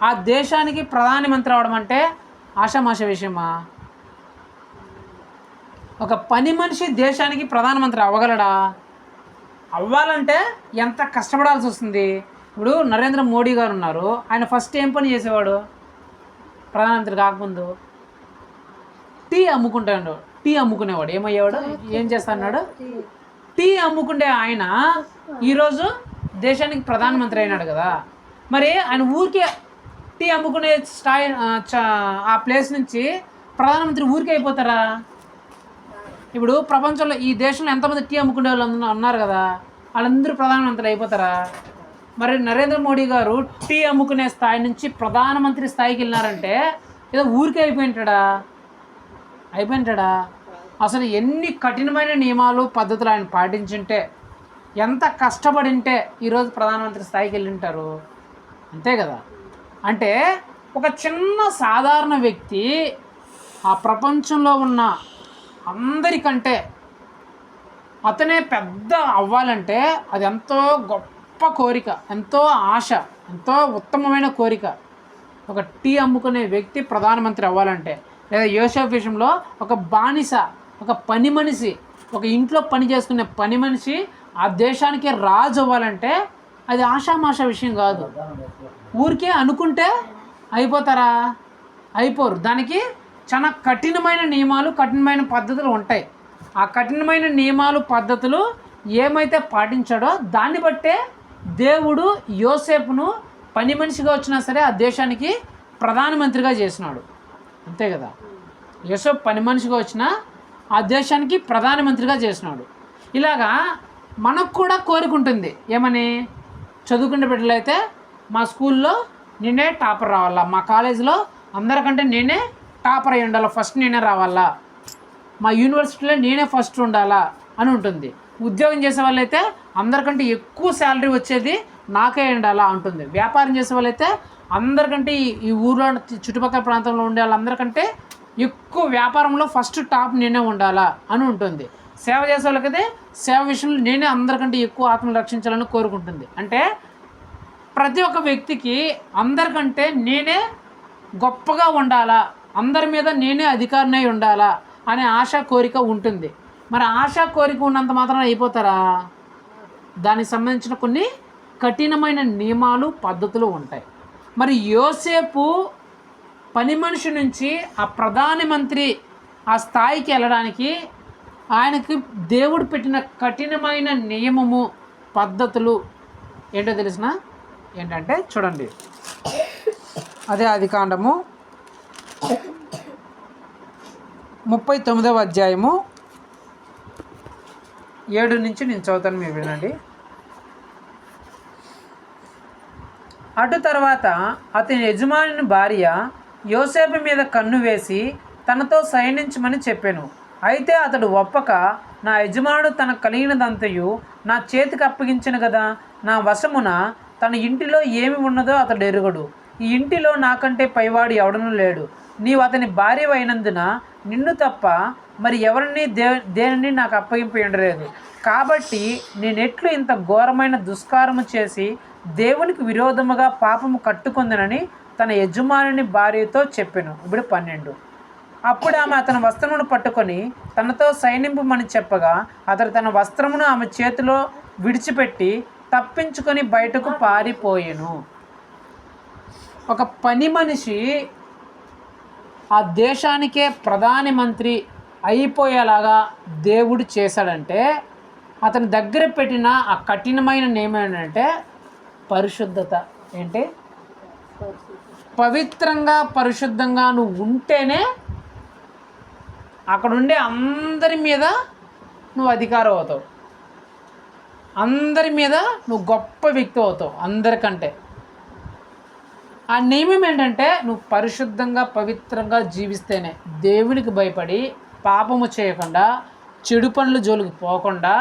ఆ దేశానికి ప్రధానమంత్రి అవడం అంటే ఆషామాష విషయమా? ఒక పని మనిషి దేశానికి ప్రధానమంత్రి అవ్వగలడా? అవ్వాలంటే ఎంత కష్టపడాల్సి వస్తుంది. ఇప్పుడు నరేంద్ర మోడీ గారు ఉన్నారు, ఆయన ఫస్ట్ ఏం పని చేసేవాడు? ప్రధానమంత్రి కాకముందు టీ అమ్ముకుంటాడు. టీ అమ్ముకునేవాడు. ఏమయ్యేవాడు? ఏం చేస్తాడు? టీ అమ్ముకుంటే ఆయన ఈరోజు దేశానికి ప్రధానమంత్రి అయినాడు కదా. మరి ఆయన ఊరికే టీ అమ్ముకునే ఆ ప్లేస్ నుంచి ప్రధానమంత్రి ఊరికే అయిపోతారా? ఇప్పుడు ప్రపంచంలో ఈ దేశంలో ఎంతమంది టీ అమ్ముకునే వాళ్ళు ఉన్నారు కదా, వాళ్ళందరూ ప్రధానమంత్రి అయిపోతారా? మరి నరేంద్ర మోడీ గారు టీ అమ్ముకునే స్థాయి నుంచి ప్రధానమంత్రి స్థాయికి వెళ్ళినారంటే ఏదో ఊరికే అయిపోయింటాడా? అసలు ఎన్ని కఠినమైన నియమాలు పద్ధతులు ఆయన పాటించుంటే, ఎంత కష్టపడింటే ఈరోజు ప్రధానమంత్రి స్థాయికి వెళ్ళింటారు, అంతే కదా. అంటే ఒక చిన్న సాధారణ వ్యక్తి ఆ ప్రపంచంలో ఉన్న అందరికంటే అతనే పెద్ద అవ్వాలంటే అది ఎంతో గొప్ప కోరిక, ఎంతో ఆశ, ఎంతో ఉత్తమమైన కోరిక. ఒక టీ అమ్ముకునే వ్యక్తి ప్రధానమంత్రి అవ్వాలంటే, లేదా యోసేపు విషయంలో ఒక బానిస, ఒక పని మనిషి, ఒక ఇంట్లో పని చేసుకునే పని మనిషి ఆ దేశానికి రాజు అవ్వాలంటే అది ఆషామాషా విషయం కాదు. ఊరికే అనుకుంటే అయిపోతారా? అయిపోరు. దానికి చాలా కఠినమైన నియమాలు, కఠినమైన పద్ధతులు ఉంటాయి. ఆ కఠినమైన నియమాలు, పద్ధతులు ఏమైతే పాటించాడో దాన్ని బట్టే దేవుడు యోసేపును పని మనిషిగా వచ్చినా సరే ఆ దేశానికి ప్రధానమంత్రిగా చేసినాడు, అంతే కదా. యోసేపు పని మనిషిగా వచ్చినా ఆ దేశానికి ప్రధానమంత్రిగా చేసినాడు. ఇలాగా మనకు కూడా కోరుకుంటుంది. ఏమని? చదువుకునే బిడ్డలైతే మా స్కూల్లో నేనే టాపర్ రావాలా, మా కాలేజీలో అందరికంటే నేనే టాపర్ అయి ఉండాలా, ఫస్ట్ నేనే రావాలా, మా యూనివర్సిటీలో నేనే ఫస్ట్ ఉండాలా అని ఉంటుంది. ఉద్యోగం చేసే వాళ్ళైతే అందరికంటే ఎక్కువ శాలరీ వచ్చేది నాకే ఉండాలా అంటుంది. వ్యాపారం చేసే వాళ్ళైతే అందరికంటే ఈ ఊళ్ళో చుట్టుపక్కల ప్రాంతంలో ఉండే వాళ్ళందరికంటే ఎక్కువ వ్యాపారంలో ఫస్ట్ టాప్ నేనే ఉండాలా అని ఉంటుంది. సేవ చేసే వాళ్ళకైతే సేవ విషయంలో నేనే అందరికంటే ఎక్కువ ఆత్మను రక్షించాలని కోరుకుంటుంది. అంటే ప్రతి ఒక్క వ్యక్తికి అందరికంటే నేనే గొప్పగా ఉండాలా, అందరి మీద నేనే అధికారినై ఉండాలా అనే ఆశా కోరిక ఉంటుంది. మరి ఆశా కోరిక ఉన్నంత మాత్రం అయిపోతారా? దానికి సంబంధించిన కొన్ని కఠినమైన నియమాలు, పద్ధతులు ఉంటాయి. మరి యోసేపు పని మనిషి నుంచి ఆ ప్రధానమంత్రి ఆ స్థాయికి వెళ్ళడానికి ఆయనకి దేవుడు పెట్టిన కఠినమైన నియమము, పద్ధతులు ఏంటో తెలిసిన ఏంటంటే చూడండి, అదే ఆదికాండము 39వ అధ్యాయము 7 నుంచి నేను చదువుతాను, మీరు వినండి. అటు తర్వాత అతని యజమాని భార్య యోసేపు మీద కన్ను వేసి తనతో శయనించమని చెప్పాను. అయితే అతడు ఒప్పక, నా యజమానుడు తనకు కలిగినదంతయు నా చేతికి అప్పగించిన కదా, నా వశమున తన ఇంటిలో ఏమి ఉన్నదో అతడు ఎరుగడు. ఈ ఇంటిలో నాకంటే పైవాడు ఎవడనూ లేడు. నీవు అతని భార్య అయినందున నిన్ను తప్ప మరి ఎవరిని దేనిని నాకు అప్పగింప ఉండలేదు. కాబట్టి నేనెట్లు ఇంత ఘోరమైన దుష్కారము చేసి దేవునికి విరోధముగా పాపము కట్టుకుందనని తన యజమానుని భార్యతో చెప్పెను. ఇప్పుడు 12. అప్పుడు ఆమె అతని వస్త్రమును పట్టుకొని తనతో సైనింపమని చెప్పగా అతడు తన వస్త్రమును ఆమె చేతిలో విడిచిపెట్టి తప్పించుకొని బయటకు పారిపోయెను. ఒక పని మనిషి ఆ దేశానికే ప్రధానమంత్రి అయిపోయేలాగా దేవుడు చేశాడంటే అతని దగ్గర పెట్టిన ఆ కఠినమైన నియమం ఏంటంటే పరిశుద్ధత. ఏంటి? పవిత్రంగా పరిశుద్ధంగా నువ్వు ఉంటేనే అక్కడ ఉండే అందరి మీద నువ్వు అధికారం అవుతావు, అందరి మీద నువ్వు గొప్ప వ్యక్తి అవుతావు అందరికంటే. ఆ నియమం ఏంటంటే నువ్వు పరిశుద్ధంగా పవిత్రంగా జీవిస్తేనే, దేవునికి భయపడి పాపము చేయకుండా చెడు పనుల జోలికి పోకుండా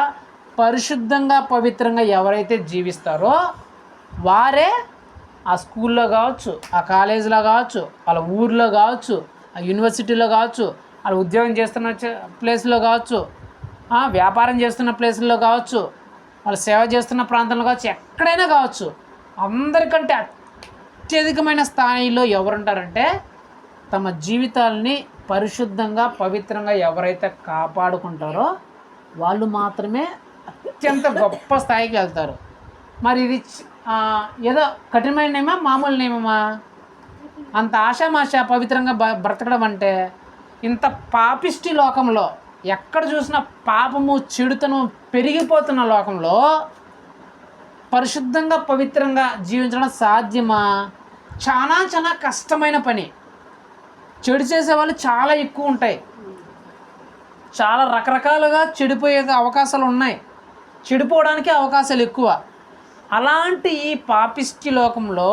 పరిశుద్ధంగా పవిత్రంగా ఎవరైతే జీవిస్తారో వారే ఆ స్కూల్లో కావచ్చు, ఆ కాలేజీలో కావచ్చు, వాళ్ళ ఊర్లో కావచ్చు, ఆ యూనివర్సిటీలో కావచ్చు, వాళ్ళు ఉద్యోగం చేస్తున్న ప్లేస్లో కావచ్చు, వ్యాపారం చేస్తున్న ప్లేసుల్లో కావచ్చు, వాళ్ళు సేవ చేస్తున్న ప్రాంతంలో కావచ్చు, ఎక్కడైనా కావచ్చు, అందరికంటే అత్యధికమైన స్థాయిలో ఎవరుంటారంటే తమ జీవితాలని పరిశుద్ధంగా పవిత్రంగా ఎవరైతే కాపాడుకుంటారో వాళ్ళు మాత్రమే అత్యంత గొప్ప స్థాయికి వెళ్తారు. మరి ఇది ఏదో కఠినమైన నియమా మామూలు నియమమా? అంత ఆషామాష పవిత్రంగా బ్రతకడం అంటే ఇంత పాపిష్టి లోకంలో ఎక్కడ చూసినా పాపము చెడుతనం పెరిగిపోతున్న లోకంలో పరిశుద్ధంగా పవిత్రంగా జీవించడం సాధ్యమా? చాలా చాలా కష్టమైన పని. చెడు చేసేవాళ్ళు చాలా ఎక్కువ ఉంటాయి, చాలా రకరకాలుగా చెడిపోయే అవకాశాలు ఉన్నాయి, చెడిపోవడానికి అవకాశాలు ఎక్కువ. అలాంటి ఈ పాపిష్టి లోకంలో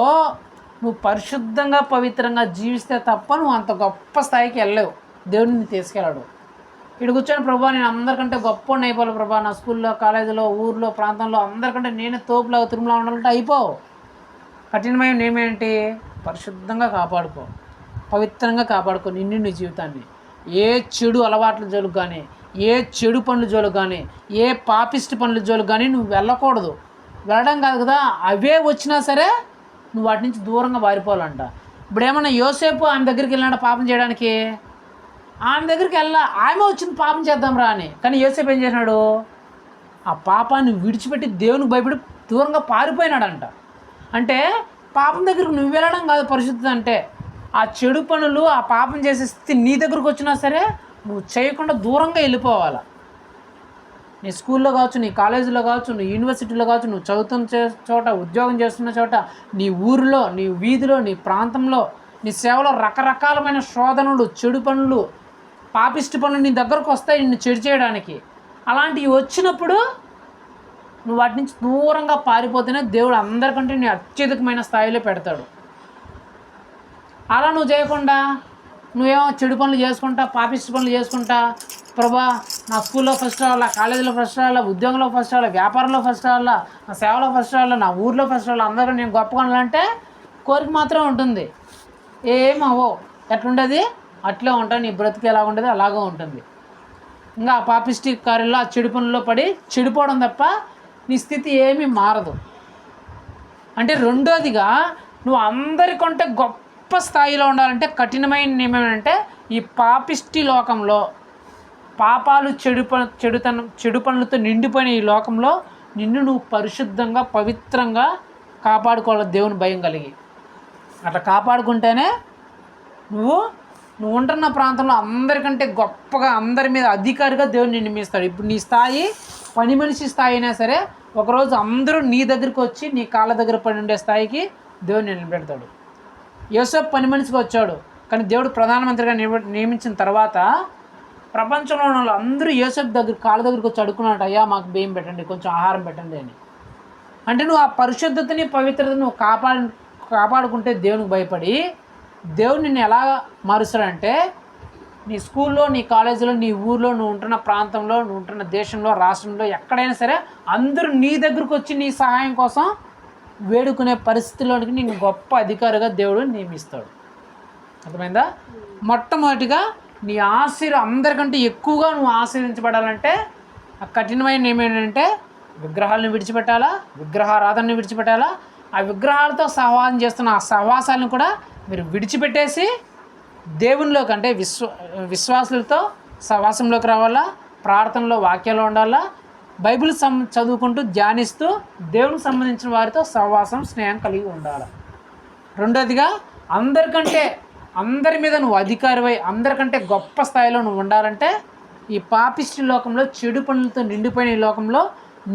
నువ్వు పరిశుద్ధంగా పవిత్రంగా జీవిస్తే తప్ప నువ్వు అంత గొప్ప స్థాయికి వెళ్ళలేవు, దేవుడిని తీసుకెళ్ళాడు. ఇక్కడ కూర్చొని ప్రభా నేను అందరికంటే గొప్ప అయిపోవాలి ప్రభా, నా స్కూల్లో కాలేజీలో ఊర్లో ప్రాంతంలో అందరికంటే నేనే తోపులాగా తిరుమలా ఉండాలంటే అయిపోవు. కఠినమైన నేమేంటి? పరిశుద్ధంగా కాపాడుకో, పవిత్రంగా కాపాడుకో నిన్ను నీ జీవితాన్ని. ఏ చెడు అలవాట్ల జోలికి కానీ, ఏ చెడు పనుల జోలికి కానీ, ఏ పాపిష్టి పనుల జోలికి కానీ నువ్వు వెళ్ళకూడదు. వెళ్ళడం కాదు కదా, అవే వచ్చినా సరే నువ్వు వాటి నుంచి దూరంగా పారిపోవాలంట. ఇప్పుడు ఏమన్నా యోసేపు ఆమె దగ్గరికి వెళ్ళినాడు పాపం చేయడానికి, ఆమె దగ్గరికి ఆమె వచ్చింది పాపం చేద్దాం రా అని. కానీ యోసేపు ఏం చేసినాడు? ఆ పాపాన్ని విడిచిపెట్టి దేవునికి భయపడి దూరంగా పారిపోయినాడంట. అంటే పాపం దగ్గరకు నువ్వు వెళ్ళడం కాదు పరిశుద్ధత అంటే, ఆ చెడు పనులు ఆ పాపం చేసే స్థితి నీ దగ్గరకు వచ్చినా సరే నువ్వు చేయకుండా దూరంగా వెళ్ళిపోవాలి. నీ స్కూల్లో కావచ్చు, నీ కాలేజీలో కావచ్చు, నీ యూనివర్సిటీలో కావచ్చు, నువ్వు చదువుతున్న చోట, ఉద్యోగం చేస్తున్న చోట, నీ ఊరిలో, నీ వీధిలో, నీ ప్రాంతంలో, నీ సేవలో రకరకాలమైన శోధనలు, చెడు పనులు, పాపిష్టి పనులు నీ దగ్గరకు వస్తాయి నిన్ను చెడు చేయడానికి. అలాంటివి వచ్చినప్పుడు నువ్వు వాటి నుంచి దూరంగా పారిపోతేనే దేవుడు అందరికంటే నీ అత్యధికమైన స్థాయిలో పెడతాడు. అలా నువ్వు చేయకుండా నువ్వేమో చెడు పనులు చేసుకుంటా, పాపిష్టి పనులు చేసుకుంటా, ప్రభా నా స్కూల్లో ఫస్ట్ రావాలా, కాలేజీలో ఫస్ట్ రావాలా, ఉద్యోగంలో ఫస్ట్ రావాలా, వ్యాపారంలో ఫస్ట్ రావాలా, నా సేవలో ఫస్ట్ రావాలా, నా ఊర్లో ఫస్ట్ రావాలా, అందరూ నేను గొప్ప కొనాలంటే కోరిక మాత్రం ఉంటుంది. ఏమవో ఎట్లుండేది అట్లే ఉంటా, నీ బ్రతికి ఎలా ఉండేది అలాగే ఉంటుంది. ఇంకా ఆ పాపిష్టి కార్యంలో ఆ చెడు పనుల్లో పడి చెడిపోవడం తప్ప నీ స్థితి ఏమీ మారదు. అంటే రెండోదిగా నువ్వు అందరికంటే గొప్ప స్థాయిలో ఉండాలంటే కఠినమైన నియమం ఏంటంటే ఈ పాపిష్టి లోకంలో పాపాలు చెడు పనులతో నిండిపోయిన ఈ లోకంలో నిన్ను నువ్వు పరిశుద్ధంగా పవిత్రంగా కాపాడుకోవాలి దేవుని భయం కలిగి. అట్లా కాపాడుకుంటేనే నువ్వు ఉంటున్న ప్రాంతంలో అందరికంటే గొప్పగా అందరి మీద అధికారిగా దేవుడు నిన్ను నియమిస్తాడు. ఇప్పుడు నీ స్థాయి పని మనిషి స్థాయి అయినా సరే ఒకరోజు అందరూ నీ దగ్గరికి వచ్చి నీ కాళ్ళ దగ్గర పడి ఉండే స్థాయికి దేవుడు నిలబెడతాడు. యోసేపు పని మనిషిగా వచ్చాడు, కానీ దేవుడు ప్రధానమంత్రిగా నియమించిన తర్వాత ప్రపంచంలో ఉన్న అందరూ యోసేపు కాళ్ళ దగ్గరికి వచ్చి అడుక్కున్నాడు, అయ్యా మాకు బియ్యం పెట్టండి, కొంచెం ఆహారం పెట్టండి అని. అంటే నువ్వు ఆ పరిశుద్ధతని పవిత్రతని నువ్వు కాపాడుకుంటే దేవునికి భయపడి దేవుడు నిన్ను ఎలా మారుస్తాడంటే నీ స్కూల్లో, నీ కాలేజీలో, నీ ఊర్లో, నువ్వు ఉంటున్న ప్రాంతంలో, నువ్వు ఉంటున్న దేశంలో, రాష్ట్రంలో ఎక్కడైనా సరే అందరూ నీ దగ్గరకు వచ్చి నీ సహాయం కోసం వేడుకునే పరిస్థితిలోనికి నేను గొప్ప అధికారిగా దేవుడు నియమిస్తాడు. అర్థమైందా? మొట్టమొదటిగా నీ అందరికంటే ఎక్కువగా నువ్వు ఆశీర్వించబడాలంటే ఆ కఠినమైన నియమం ఏంటంటే విగ్రహాలను విడిచిపెట్టాలా, విగ్రహారాధనని విడిచిపెట్టాలా, ఆ విగ్రహాలతో సహవాసం చేస్తున్న ఆ సహవాసాలను కూడా మీరు విడిచిపెట్టేసి దేవునిలోకి అంటే విశ్వాసులతో సహవాసంలోకి రావాలా, ప్రార్థనలో వాక్యాలు ఉండాలా, బైబిల్ చదువుకుంటూ ధ్యానిస్తూ దేవునికి సంబంధించిన వారితో సహవాసం, స్నేహం కలిగి ఉండాలి. రెండోదిగా అందరి మీద నువ్వు అధికారివై అందరికంటే గొప్ప స్థాయిలో నువ్వు ఉండాలంటే ఈ పాపిష్టి లోకంలో, చెడు పనులతో నిండిపోయిన ఈ లోకంలో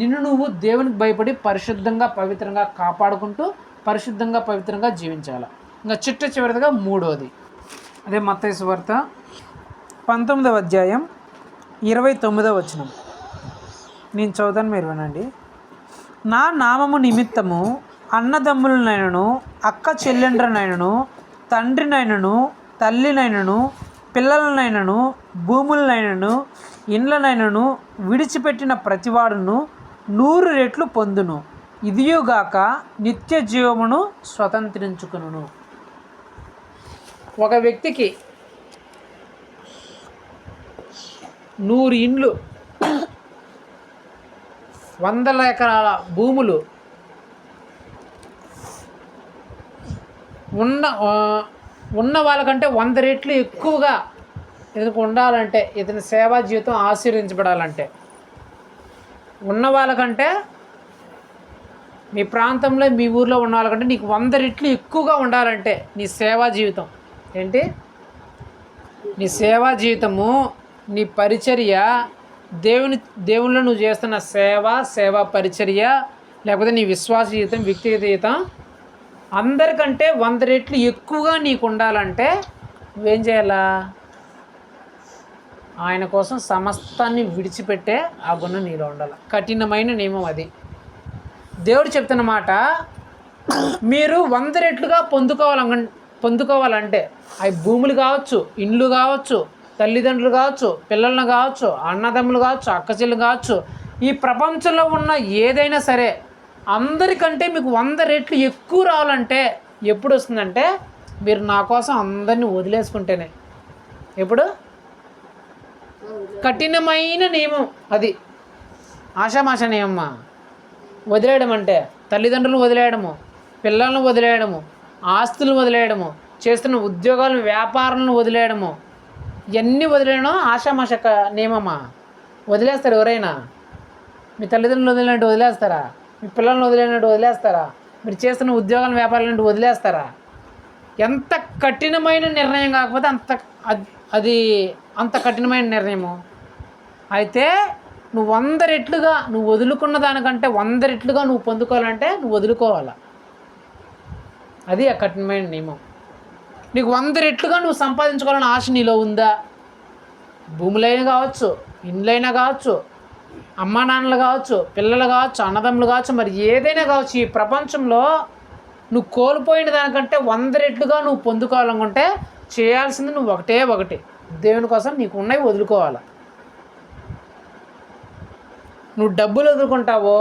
నిన్ను నువ్వు దేవునికి భయపడి పరిశుద్ధంగా పవిత్రంగా కాపాడుకుంటూ పరిశుద్ధంగా పవిత్రంగా జీవించాలి. ఇంకా చివరిగా మూడోది అదే మత్తయి సువార్త 19వ అధ్యాయం 29వ వచనం నేను చదువుతాను, మీరు వినండి. నా నామము నిమిత్తము అన్నదమ్ములనైనను, అక్క చెల్లెండ్రనైనను, తండ్రినైనను, తల్లినైనను, పిల్లలనైనను, భూములనైనను, ఇండ్లనైనను విడిచిపెట్టిన ప్రతివాడును 100 రెట్లు పొందును, ఇదియుగాక నిత్య జీవమును స్వతంత్రించుకును. ఒక వ్యక్తికి 100 ఇండ్లు, 100 ఎకరాల భూములు ఉన్న వాళ్ళకంటే 100 రెట్లు ఎక్కువగా ఇతనికి ఉండాలంటే, ఇతని సేవా జీవితం ఆశీర్వించబడాలంటే, ఉన్న వాళ్ళకంటే మీ ప్రాంతంలో మీ ఊర్లో ఉన్న వాళ్ళకంటే నీకు 100 రెట్లు ఎక్కువగా ఉండాలంటే నీ సేవా జీవితం ఏంటి? నీ సేవా జీవితము, నీ పరిచర్య, దేవునిలో నువ్వు చేస్తున్న సేవా పరిచర్య, లేకపోతే నీ విశ్వాస జీవితం, వ్యక్తిగత జీవితం అందరికంటే 100 రెట్లు ఎక్కువగా నీకు ఉండాలంటే నువ్వేం చేయాలా? ఆయన కోసం సమస్తాన్ని విడిచిపెట్టే ఆ గుణం నీలో ఉండాలి. కఠినమైన నియమం అది. దేవుడు చెప్తున్న మాట, మీరు 100 రెట్లుగా పొందుకోవాలంటే అవి భూములు కావచ్చు, ఇండ్లు కావచ్చు, తల్లిదండ్రులు కావచ్చు, పిల్లలను కావచ్చు, అన్నదమ్ములు కావచ్చు, అక్కచెల్లు కావచ్చు, ఈ ప్రపంచంలో ఉన్న ఏదైనా సరే అందరికంటే మీకు 100 రెట్లు ఎక్కువ రావాలంటే ఎప్పుడు వస్తుందంటే మీరు నా కోసం అందరినీ వదిలేసుకుంటేనే. ఎప్పుడు? కఠినమైన నియమం అది. ఆషామాష నియమమ్మా. వదిలేయడం అంటే తల్లిదండ్రులను వదిలేయడము, పిల్లలను వదిలేయడము, ఆస్తులను వదిలేయడము, చేస్తున్న ఉద్యోగాలను, వ్యాపారాలను వదిలేయడము, ఇవన్నీ వదిలేయడం ఆషామాష నియమమ్మా. వదిలేస్తారు ఎవరైనా? మీ తల్లిదండ్రులు వదిలేనట్టు వదిలేస్తారా? మీ పిల్లలను వదిలేనట్టు వదిలేస్తారా? మీరు చేస్తున్న ఉద్యోగాలను, వ్యాపారాలను వదిలేస్తారా? ఎంత కఠినమైన నిర్ణయం కాకపోతే అది అంత కఠినమైన నిర్ణయము. అయితే నువ్వు 100 రెట్లుగా నువ్వు వదులుకున్న దానికంటే 100 రెట్లుగా నువ్వు పొందుకోవాలంటే నువ్వు వదులుకోవాలా. అది ఆ కఠినమైన నియమం. నీకు 100 రెట్లుగా నువ్వు సంపాదించుకోవాలని ఆశ నీలో ఉందా? భూములైనా కావచ్చు, ఇండ్లైనా కావచ్చు, అమ్మా నాన్నలు కావచ్చు, పిల్లలు కావచ్చు, అన్నదమ్ములు కావచ్చు, మరి ఏదైనా కావచ్చు, ఈ ప్రపంచంలో నువ్వు కోల్పోయిన దానికంటే 100 రెట్లుగా నువ్వు పొందుకోవాలనుకుంటే చేయాల్సింది నువ్వు ఒకటే, దేవుని కోసం నీకు ఉన్నవి వదులుకోవాలి. నువ్వు డబ్బులు వదులుకుంటావో,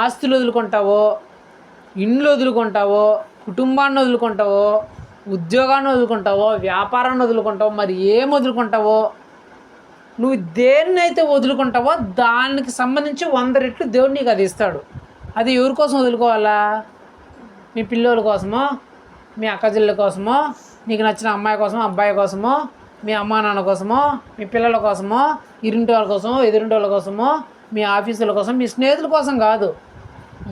ఆస్తులు వదులుకుంటావో, ఇండ్లు వదులుకుంటావో, కుటుంబాన్ని వదులుకుంటావో, ఉద్యోగాన్ని వదులుకుంటావో, వ్యాపారాన్ని వదులుకుంటావో, మరి ఏం వదులుకుంటావో, నువ్వు దేన్నైతే వదులుకుంటావో దానికి సంబంధించి 100 రెట్లు దేవుడు నీకు అది ఇస్తాడు. అది ఎవరి కోసం వదులుకోవాలా? మీ పిల్లల కోసమో, మీ అక్కచెల్లెల కోసమో, నీకు నచ్చిన అమ్మాయి కోసమో, అబ్బాయి కోసమో, మీ అమ్మా నాన్న కోసమో, మీ పిల్లల కోసమో, ఇరింటి వాళ్ళ కోసమో, ఎదురింటి వాళ్ళ కోసమో, మీ ఆఫీసుల కోసం, మీ స్నేహితుల కోసం కాదు.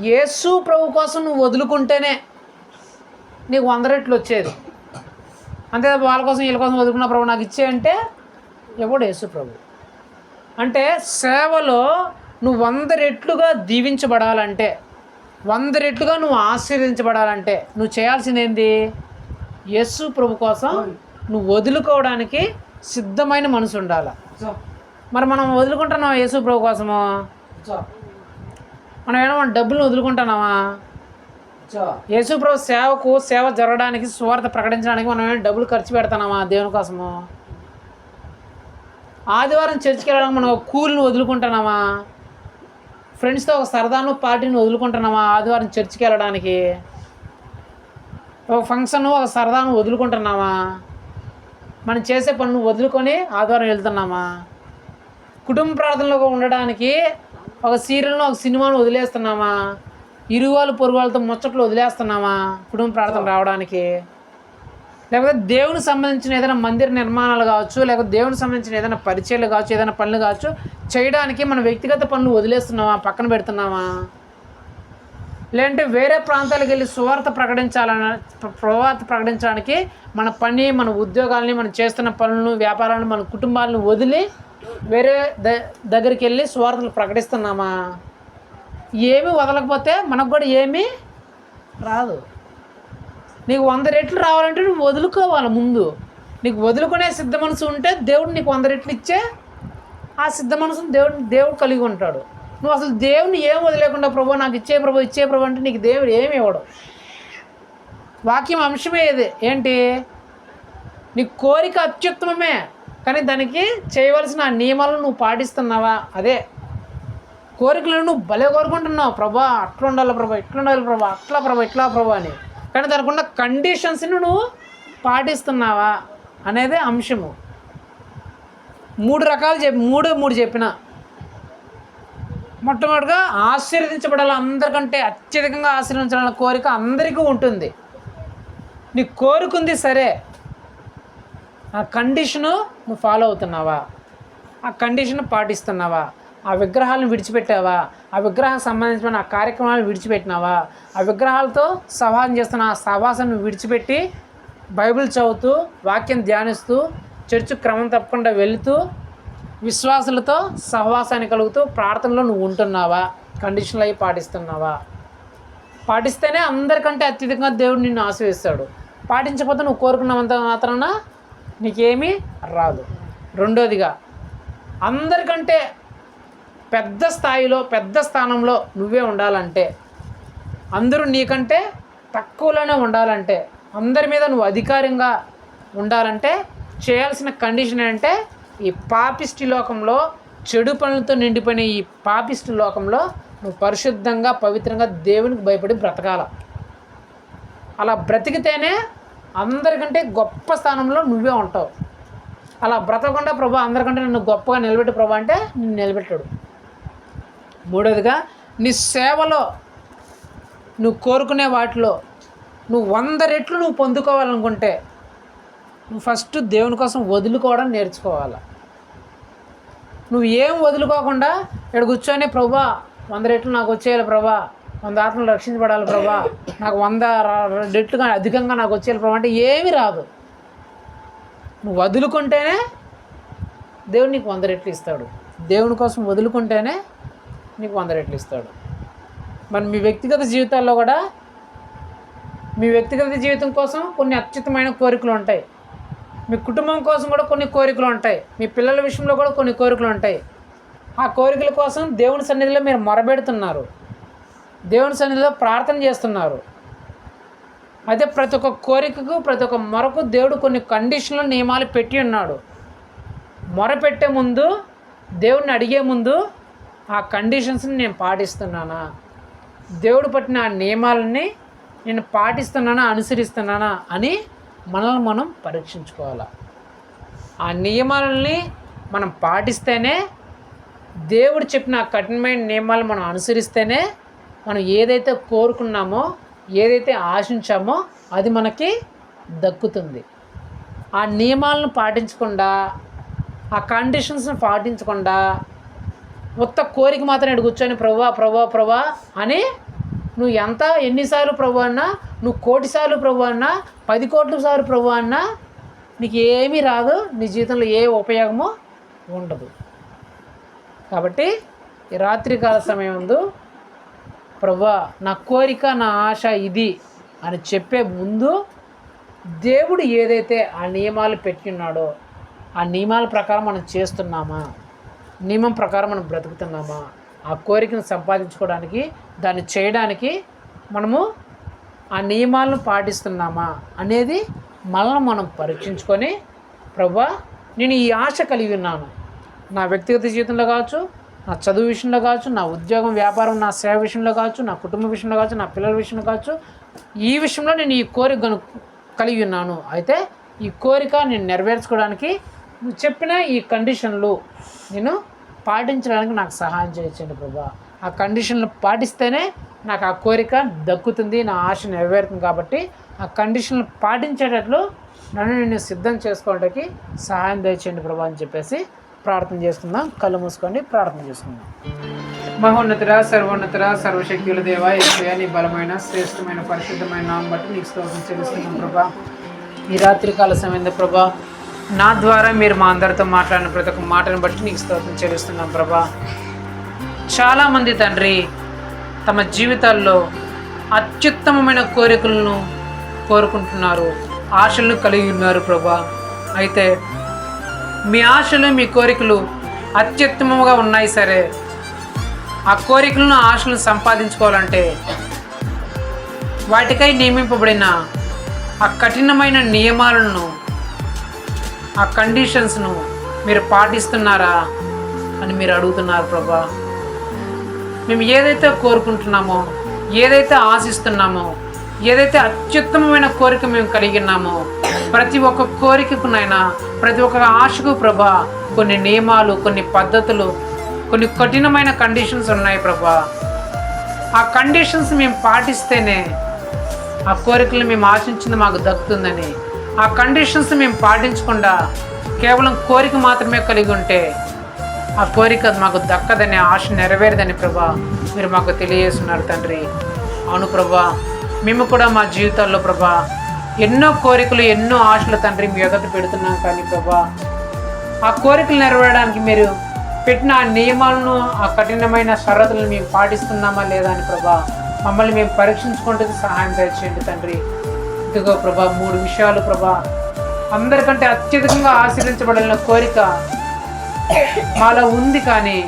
యేసు ప్రభు కోసం నువ్వు వదులుకుంటేనే నీకు 100 రెట్లు వచ్చేది. అంతే వాళ్ళ కోసం వీళ్ళ కోసం వదులుకున్న ప్రభు నాకు ఇచ్చేయంటే ఎవడు? యేసు ప్రభు. అంటే సేవలో నువ్వు 100 రెట్లుగా దీవించబడాలంటే, 100 రెట్లుగా నువ్వు ఆశీర్వదించబడాలంటే నువ్వు చేయాల్సింది ఏంది? యేసు ప్రభు కోసం నువ్వు వదులుకోవడానికి సిద్ధమైన మనసు ఉండాలి. మరి మనం వదులుకుంటున్నావా యేసు ప్రభు కోసము? మనం ఏమన్నా డబ్బులు వదులుకుంటున్నావా? యేసు ప్రభు సేవ జరగడానికి, సువార్త ప్రకటించడానికి మనం ఏమైనా డబ్బులు ఖర్చు పెడతామా దేవుని కోసము? ఆదివారం చర్చికి వెళ్ళడానికి మనం ఒక కూలిని వదులుకుంటున్నామా? ఫ్రెండ్స్తో ఒక సరదాను పార్టీని వదులుకుంటున్నామా ఆదివారం చర్చికి వెళ్ళడానికి? ఒక ఫంక్షన్ ఒక సరదాను వదులుకుంటున్నామా? మనం చేసే పనులు వదులుకొని ఆదివారం వెళ్తున్నామా? కుటుంబ ప్రార్థనలో ఉండడానికి ఒక సీరియల్ను ఒక సినిమాను వదిలేస్తున్నామా? ఇరువాళ్ళు పొరుగు వాళ్ళతో ముచ్చట్లు వదిలేస్తున్నామా కుటుంబ ప్రార్థన రావడానికి? లేకపోతే దేవునికి సంబంధించిన ఏదైనా మందిర నిర్మాణాలు కావచ్చు, లేకపోతే దేవునికి సంబంధించిన ఏదైనా పరిచయాలు కావచ్చు, ఏదైనా పనులు కావచ్చు చేయడానికి మన వ్యక్తిగత పనులు వదిలేస్తున్నామా, పక్కన పెడుతున్నామా? లేదంటే వేరే ప్రాంతాలకు వెళ్ళి సువార్త ప్రకటించడానికి మన పని, మన ఉద్యోగాల్ని, మనం చేస్తున్న పనులను, వ్యాపారాలను, మన కుటుంబాలను వదిలి వేరే దగ్గరికి వెళ్ళి సువార్తలు ప్రకటిస్తున్నామా? ఏమీ వదలకపోతే మనకు కూడా ఏమీ రాదు. నీకు 100 రెట్లు రావాలంటే నువ్వు వదులుకోవాలి. ముందు నీకు వదులుకునే సిద్ధ మనసు ఉంటే దేవుడు నీకు 100 రెట్లు ఇచ్చే ఆ సిద్ధ మనసును దేవుడు కలిగి ఉంటాడు. నువ్వు అసలు దేవుని ఏం వదిలేకుండా ప్రభు నాకు ఇచ్చే ప్రభు అంటే నీకు దేవుడు ఏమి ఇవ్వడు. వాక్యం అంశమే ఇది ఏంటి? నీ కోరిక అత్యుత్తమమే, కానీ దానికి చేయవలసిన ఆ నియమాలను నువ్వు పాటిస్తున్నావా? అదే కోరికలను నువ్వు భలే కోరుకుంటున్నావు, ప్రభా అట్లా ఉండాలి ప్రభా, ఇట్లా ఉండాలి ప్రభా, అట్లా ప్రభా, ఇట్లా ప్రభా అని, కానీ దానికి ఉన్న కండిషన్స్ని నువ్వు పాటిస్తున్నావా అనేదే అంశము. 3 రకాలు మూడు చెప్పిన. మొట్టమొదటిగా ఆశీర్వదించబడాలి, అందరికంటే అత్యధికంగా ఆశీర్వదించాలన్న కోరిక అందరికీ ఉంటుంది. నీ కోరుకుంది సరే, ఆ కండిషను నువ్వు ఫాలో అవుతున్నావా? ఆ కండిషన్ పాటిస్తున్నావా? ఆ విగ్రహాలను విడిచిపెట్టావా? ఆ విగ్రహానికి సంబంధించిన ఆ కార్యక్రమాలను విడిచిపెట్టినావా? ఆ విగ్రహాలతో సహవాసం చేస్తున్న ఆ సహవాసాన్ని విడిచిపెట్టి బైబిల్ చదువుతూ, వాక్యం ధ్యానిస్తూ, చర్చ్ క్రమం తప్పకుండా వెళుతూ, విశ్వాసులతో సహవాసాన్ని కలుగుతూ ప్రార్థనలో నువ్వు ఉంటున్నావా? కండిషన్లు అవి పాటిస్తున్నావా? పాటిస్తేనే అందరికంటే అత్యధికంగా దేవుడు నిన్ను ఆశీర్వదిస్తాడు. పాటించకపోతే నువ్వు కోరుకున్నంత మాత్రాన నీకేమీ రాదు. రెండోదిగా, అందరికంటే పెద్ద స్థాయిలో, పెద్ద స్థానంలో నువ్వే ఉండాలంటే, అందరూ నీకంటే తక్కువలోనే ఉండాలంటే, అందరి మీద నువ్వు అధికారంగా ఉండాలంటే చేయాల్సిన కండిషన్ ఏంటంటే, ఈ పాపిష్టి లోకంలో, చెడు పనులతో నిండిపోయిన ఈ పాపిష్టి లోకంలో నువ్వు పరిశుద్ధంగా, పవిత్రంగా దేవునికి భయపడి బ్రతకాల. అలా బ్రతికితేనే అందరికంటే గొప్ప స్థానంలో నువ్వే ఉంటావు. అలా బ్రతకకుండా ప్రభా అందరికంటే నన్ను గొప్పగా నిలబెట్టు ప్రభా అంటే నిన్ను నిలబెట్టాడు. మూడోదిగా, నీ సేవలో నువ్వు కోరుకునే వాటిలో నువ్వు 100 రెట్లు నువ్వు పొందుకోవాలనుకుంటే నువ్వు ఫస్ట్ దేవుని కోసం వదులుకోవడం నేర్చుకోవాలి. నువ్వు ఏం వదులుకోకుండా ఇక్కడ కూర్చొని ప్రభా 100 రెట్లు నాకు వచ్చేయాలి ప్రభా, 100 ఆత్మలు రక్షించబడాలి ప్రభా, నాకు 100 రెట్లుగా అధికంగా నాకు వచ్చేయాలి ప్రభా అంటే ఏమీ రాదు. నువ్వు వదులుకుంటేనే దేవుడు నీకు 100 రెట్లు ఇస్తాడు. దేవుని కోసం వదులుకుంటేనే నీకు 100 రెట్లు ఇస్తాడు. మరి మీ వ్యక్తిగత జీవితాల్లో కూడా, మీ వ్యక్తిగత జీవితం కోసం కొన్ని అత్యుత్తమైన కోరికలు ఉంటాయి. మీ కుటుంబం కోసం కూడా కొన్ని కోరికలు ఉంటాయి. మీ పిల్లల విషయంలో కూడా కొన్ని కోరికలు ఉంటాయి. ఆ కోరికల కోసం దేవుని సన్నిధిలో మీరు మొరబెడుతున్నారు, దేవుని సన్నిధిలో ప్రార్థన చేస్తున్నారు. అయితే ప్రతి ఒక్క కోరికకు, ప్రతి ఒక్క మొరకు దేవుడు కొన్ని కండిషన్లు, నియమాలు పెట్టి ఉన్నాడు. మొరపెట్టే ముందు, దేవుడిని అడిగే ముందు ఆ కండిషన్స్ని నేను పాటిస్తున్నానా, దేవుడు పట్టిన ఆ నియమాలని నేను పాటిస్తున్నానా, అనుసరిస్తున్నానా అని మనల్ని మనం పరీక్షించుకోవాలి. ఆ నియమాలని మనం పాటిస్తేనే, దేవుడు చెప్పిన ఆ కఠినమైన నియమాలు మనం అనుసరిస్తేనే మనం ఏదైతే కోరుకున్నామో, ఏదైతే ఆశించామో అది మనకి దక్కుతుంది. ఆ నియమాలను పాటించకుండా, ఆ కండిషన్స్ని పాటించకుండా మొత్తం కోరిక మాత్రం ఇక్కడ కూర్చొని ప్రభా ప్రభా ప్రభా అని నువ్వు ఎన్నిసార్లు ప్రభు అన్నా, నువ్వు 1,000,000 సార్లు ప్రభు అన్నా, 10 కోట్ల సార్లు ప్రభు అన్నా నీకు ఏమీ రాదు. నీ జీవితంలో ఏ ఉపయోగమో ఉండదు. కాబట్టి ఈ రాత్రికాల సమయం ముందు ప్రభా నా కోరిక, నా ఆశ ఇది అని చెప్పే ముందు దేవుడు ఏదైతే ఆ నియమాలు పెట్టినాడో ఆ నియమాల ప్రకారం మనం చేస్తున్నామా, నియమం ప్రకారం మనం బ్రతుకుతున్నామా, ఆ కోరికను సంపాదించుకోవడానికి, దాన్ని చేయడానికి మనము ఆ నియమాలను పాటిస్తున్నామా అనేది మనల్ని మనం పరీక్షించుకొని, ప్రభువా నేను ఈ ఆశ కలిగి ఉన్నాను, నా వ్యక్తిగత జీవితంలో కావచ్చు, నా చదువు విషయంలో కావచ్చు, నా ఉద్యోగం వ్యాపారం నా సేవ విషయంలో కావచ్చు, నా కుటుంబ విషయంలో కావచ్చు, నా పిల్లల విషయంలో కావచ్చు, ఈ విషయంలో నేను ఈ కోరిక కలిగి ఉన్నాను. అయితే ఈ కోరిక నేను నెరవేర్చుకోవడానికి నువ్వు చెప్పిన ఈ కండిషన్లు నేను పాటించడానికి నాకు సహాయం చేయొచ్చండి ప్రభా. ఆ కండిషన్లు పాటిస్తేనే నాకు ఆ కోరిక దక్కుతుంది, నా ఆశ నెరవేరుతుంది. కాబట్టి ఆ కండిషన్లు పాటించేటట్లు నన్ను నేను సిద్ధం చేసుకోవడానికి సహాయం దయచేయండి ప్రభా అని చెప్పేసి ప్రార్థన చేసుకుందాం. కళ్ళు మూసుకొని ప్రార్థన చేసుకుందాం. మహోన్నతుడ, సర్వోన్నతుడ, సర్వశక్తుల దేవ, యేసయ్యా నీ బలమైన శ్రేష్టమైన పరిశుద్ధమైన నామం బట్టి నీకు స్తోత్రం చెల్లిస్తున్నాం ప్రభా. ఈ రాత్రికాల సమయంలో ప్రభా నా ద్వారా మీరు మా అందరితో మాట్లాడిన ప్రతి ఒక్క మాటను బట్టి నీకు స్తోత్రం చెల్లిస్తున్నాం ప్రభా. చాలామంది తండ్రి తమ జీవితాల్లో అత్యుత్తమమైన కోరికలను కోరుకుంటున్నారు, ఆశలను కలిగి ఉన్నారు ప్రభా. అయితే మీ ఆశలు మీ కోరికలు అత్యుత్తమంగా ఉన్నాయి సరే, ఆ కోరికలను ఆశలను సంపాదించుకోవాలంటే వాటికై నియమింపబడిన ఆ కఠినమైన నియమాలను, ఆ కండిషన్స్ను మీరు పాటిస్తున్నారా అని మీరు అడుగుతున్నారు ప్రభా. మేము ఏదైతే కోరుకుంటున్నామో, ఏదైతే ఆశిస్తున్నామో, ఏదైతే అత్యుత్తమమైన కోరిక మేము కలిగి ఉన్నామో, ప్రతి ఒక్క కోరికకునైనా ప్రతి ఒక్క ఆశకు ప్రభా కొన్ని నియమాలు, కొన్ని పద్ధతులు, కొన్ని కఠినమైన కండిషన్స్ ఉన్నాయి ప్రభా. ఆ కండిషన్స్ మేము పాటిస్తేనే ఆ కోరికలు మేము ఆశించింది మాకు దక్కుతుందని, ఆ కండిషన్స్ మేము పాటించకుండా కేవలం కోరిక మాత్రమే కలిగి ఉంటే ఆ కోరిక మాకు దక్కదని, ఆశ నెరవేరదని ప్రభా మీరు మాకు తెలియజేస్తున్నారు తండ్రి. అవును ప్రభా, మేము కూడా మా జీవితాల్లో ప్రభా ఎన్నో కోరికలు, ఎన్నో ఆశలు తండ్రి మీ ఎదుట పెడుతున్నాం. కానీ ప్రభా ఆ కోరికలు నెరవేరడానికి మీరు పెట్టిన ఆ నియమాలను, ఆ కఠినమైన షరతులను మేము పాటిస్తున్నామా లేదా అని ప్రభా మమ్మల్ని మేము పరీక్షించుకుంటూ సహాయం దయచేయండి తండ్రి. ఇదిగో ప్రభా 3 విషయాలు ప్రభా. అందరికంటే అత్యధికంగా ఆశీర్వించబడిన కోరిక మాలో ఉంది, కానీ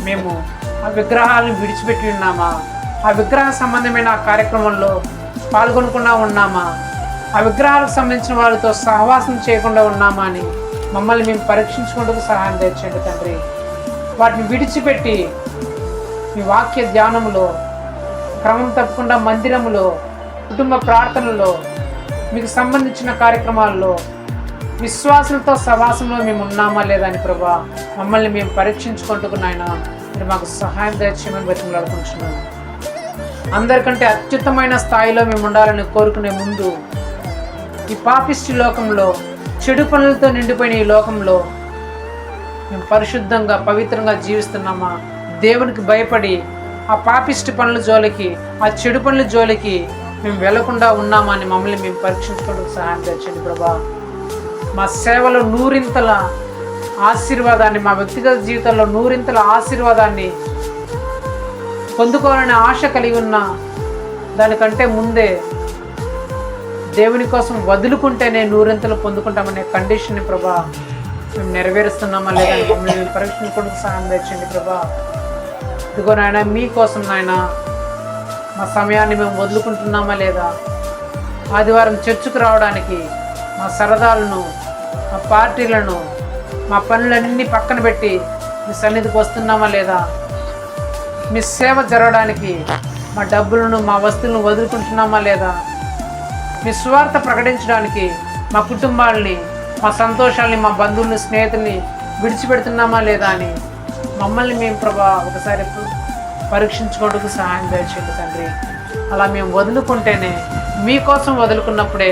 మేము ఆ విగ్రహాలను విడిచిపెట్టి ఉన్నామా? ఆ విగ్రహ సంబంధమైన ఆ కార్యక్రమంలో పాల్గొనకుండా ఉన్నామా? ఆ విగ్రహాలకు సంబంధించిన వాళ్ళతో సహవాసం చేయకుండా ఉన్నామా అని మమ్మల్ని మేము పరీక్షించుకుంటూ సహాయం తెచ్చండి తండ్రి. వాటిని విడిచిపెట్టి మీ వాక్య ధ్యానంలో, క్రమం తప్పకుండా మందిరంలో, కుటుంబ ప్రార్థనలో, మీకు సంబంధించిన కార్యక్రమాల్లో విశ్వాసులతో సహవాసంలో మేము ఉన్నామా లేదా అని ప్రభా మమ్మల్ని మేము పరీక్షించుకుంటూ నాయన మీరు మాకు సహాయం దయచేయమని బతిమలాడుకుంటున్నాను. అందరికంటే అత్యుత్తమైన స్థాయిలో మేము ఉండాలని కోరుకునే ముందు ఈ పాపిష్టి లోకంలో, చెడు పనులతో నిండిపోయిన ఈ లోకంలో మేము పరిశుద్ధంగా, పవిత్రంగా జీవిస్తున్నామా? దేవునికి భయపడి ఆ పాపిష్టి పనుల జోలికి, ఆ చెడు పనుల జోలికి మేము వెళ్లకుండా ఉన్నామా అని మమ్మల్ని మేము పరీక్షించుకోవడానికి సహాయం తెచ్చండి ప్రభా. మా సేవలో 100ంతల ఆశీర్వాదాన్ని, మా వ్యక్తిగత జీవితంలో 100ంతల ఆశీర్వాదాన్ని పొందుకోవాలనే ఆశ కలిగి ఉన్న దానికంటే ముందే దేవుని కోసం వదులుకుంటేనే 100ంతలు పొందుకుంటామనే కండిషన్ని ప్రభా మేము నెరవేరుస్తున్నామా లేదా మమ్మల్ని మేము పరీక్షించుకోవడానికి సహాయం తెచ్చండి ప్రభా. ఇదిగో నాయన మీకోసం నాయన మా సమయాన్ని మేము వదులుకుంటున్నామా లేదా? ఆదివారం చర్చికి రావడానికి మా సరదాలను, మా పార్టీలను, మా పనులన్నీ పక్కన పెట్టి మీ సన్నిధికి వస్తున్నామా లేదా? మీ సేవ జరగడానికి మా డబ్బులను, మా వస్తువులను వదులుకుంటున్నామా లేదా? మీ స్వార్థ ప్రకటించడానికి మా కుటుంబాలని, మా సంతోషాలని, మా బంధువులని, స్నేహితుల్ని విడిచిపెడుతున్నామా లేదా అని మమ్మల్ని మేము ప్రభా ఒకసారి పరీక్షించుకోవడానికి సహాయం దయచేయండి తండ్రి. అలా మేము వదులుకుంటేనే, మీకోసం వదులుకున్నప్పుడే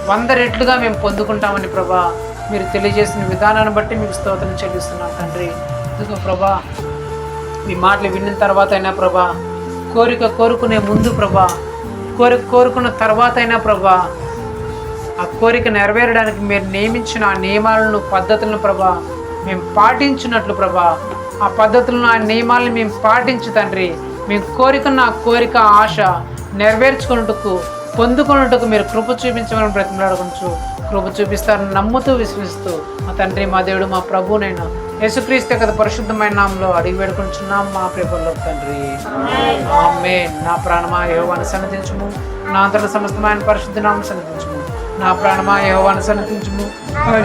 100 రెట్లుగా మేము పొందుకుంటామని ప్రభా మీరు తెలియజేసిన విధానాన్ని బట్టి మీకు స్తోత్రం చెల్లిస్తున్నాం తండ్రి. ఇదిగో ప్రభా మీ మాటలు విన్న తర్వాత అయినా ప్రభా, కోరిక కోరుకునే ముందు ప్రభా, కోరిక కోరుకున్న తర్వాత అయినా ప్రభా, ఆ కోరిక నెరవేరడానికి మీరు నియమించిన ఆ నియమాలను, పద్ధతులను ప్రభా మేము పాటించినట్లు ప్రభా, ఆ పద్ధతులను, ఆ నియమాలను మేము పాటించు తండ్రి. మేము కోరికన్న ఆ కోరిక, ఆశ నెరవేర్చుకున్నట్టుకు పొందుకున్నట్టుకు మీరు కృప చూపించమని బ్రతిమలాడుకుంటూ కృప చూపిస్తారని నమ్ముతూ విశ్వసిస్తూ మా తండ్రి, మా దేవుడు, మా ప్రభునైనా యేసుక్రీస్తు యొక్క పరిశుద్ధమైన నామంలో అడిగి వేడుకుంటున్నాం మా ప్రభువులో తండ్రి. ఆమేన్. నా ప్రాణమా యెహోవాను సన్నతించుము, నా అంతట సమస్తమైన పరిశుద్ధ నామం సన్నతించుము. నా ప్రాణమా యెహోవాను సన్నతించుము,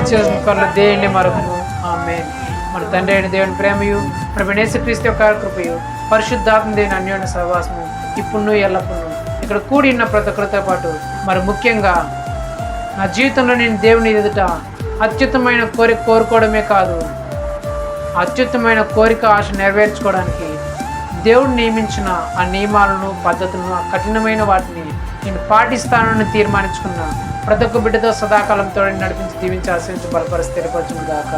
చేసిన కళ్ళు దేవుని మరొకము. ఆమేన్. మన తండ్రి అయిన దేవుని ప్రేమయు, ప్రభు యేసుక్రీస్తు యొక్క కృపయు, పరిశుద్ధాత్మ దేవుని అన్యోన్య సహవాసము ఇప్పుడు ఎల్లప్పుడూ ఇక్కడ కూడిన ప్రతి ఒక్కరితో పాటు మరి ముఖ్యంగా నా జీవితంలో నేను దేవుని ఎదుట అత్యుత్తమైన కోరిక కోరుకోవడమే కాదు, అత్యుత్తమైన కోరిక ఆశ నెరవేర్చుకోవడానికి దేవుడు నియమించిన ఆ నియమాలను, పద్ధతులను, ఆ కఠినమైన వాటిని నేను పాటిస్తానని తీర్మానించుకున్న ప్రతి ఒక్క బిడ్డతో సదాకాలంతో నడిపించి దీవించి ఆశీర్వదించి బలపరిచి స్థిరపరచును గాక.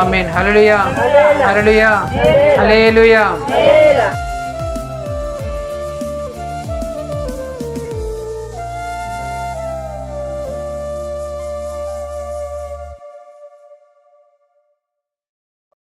ఆమేన్. హల్లెలూయా, హల్లెలూయా, హల్లెలూయా.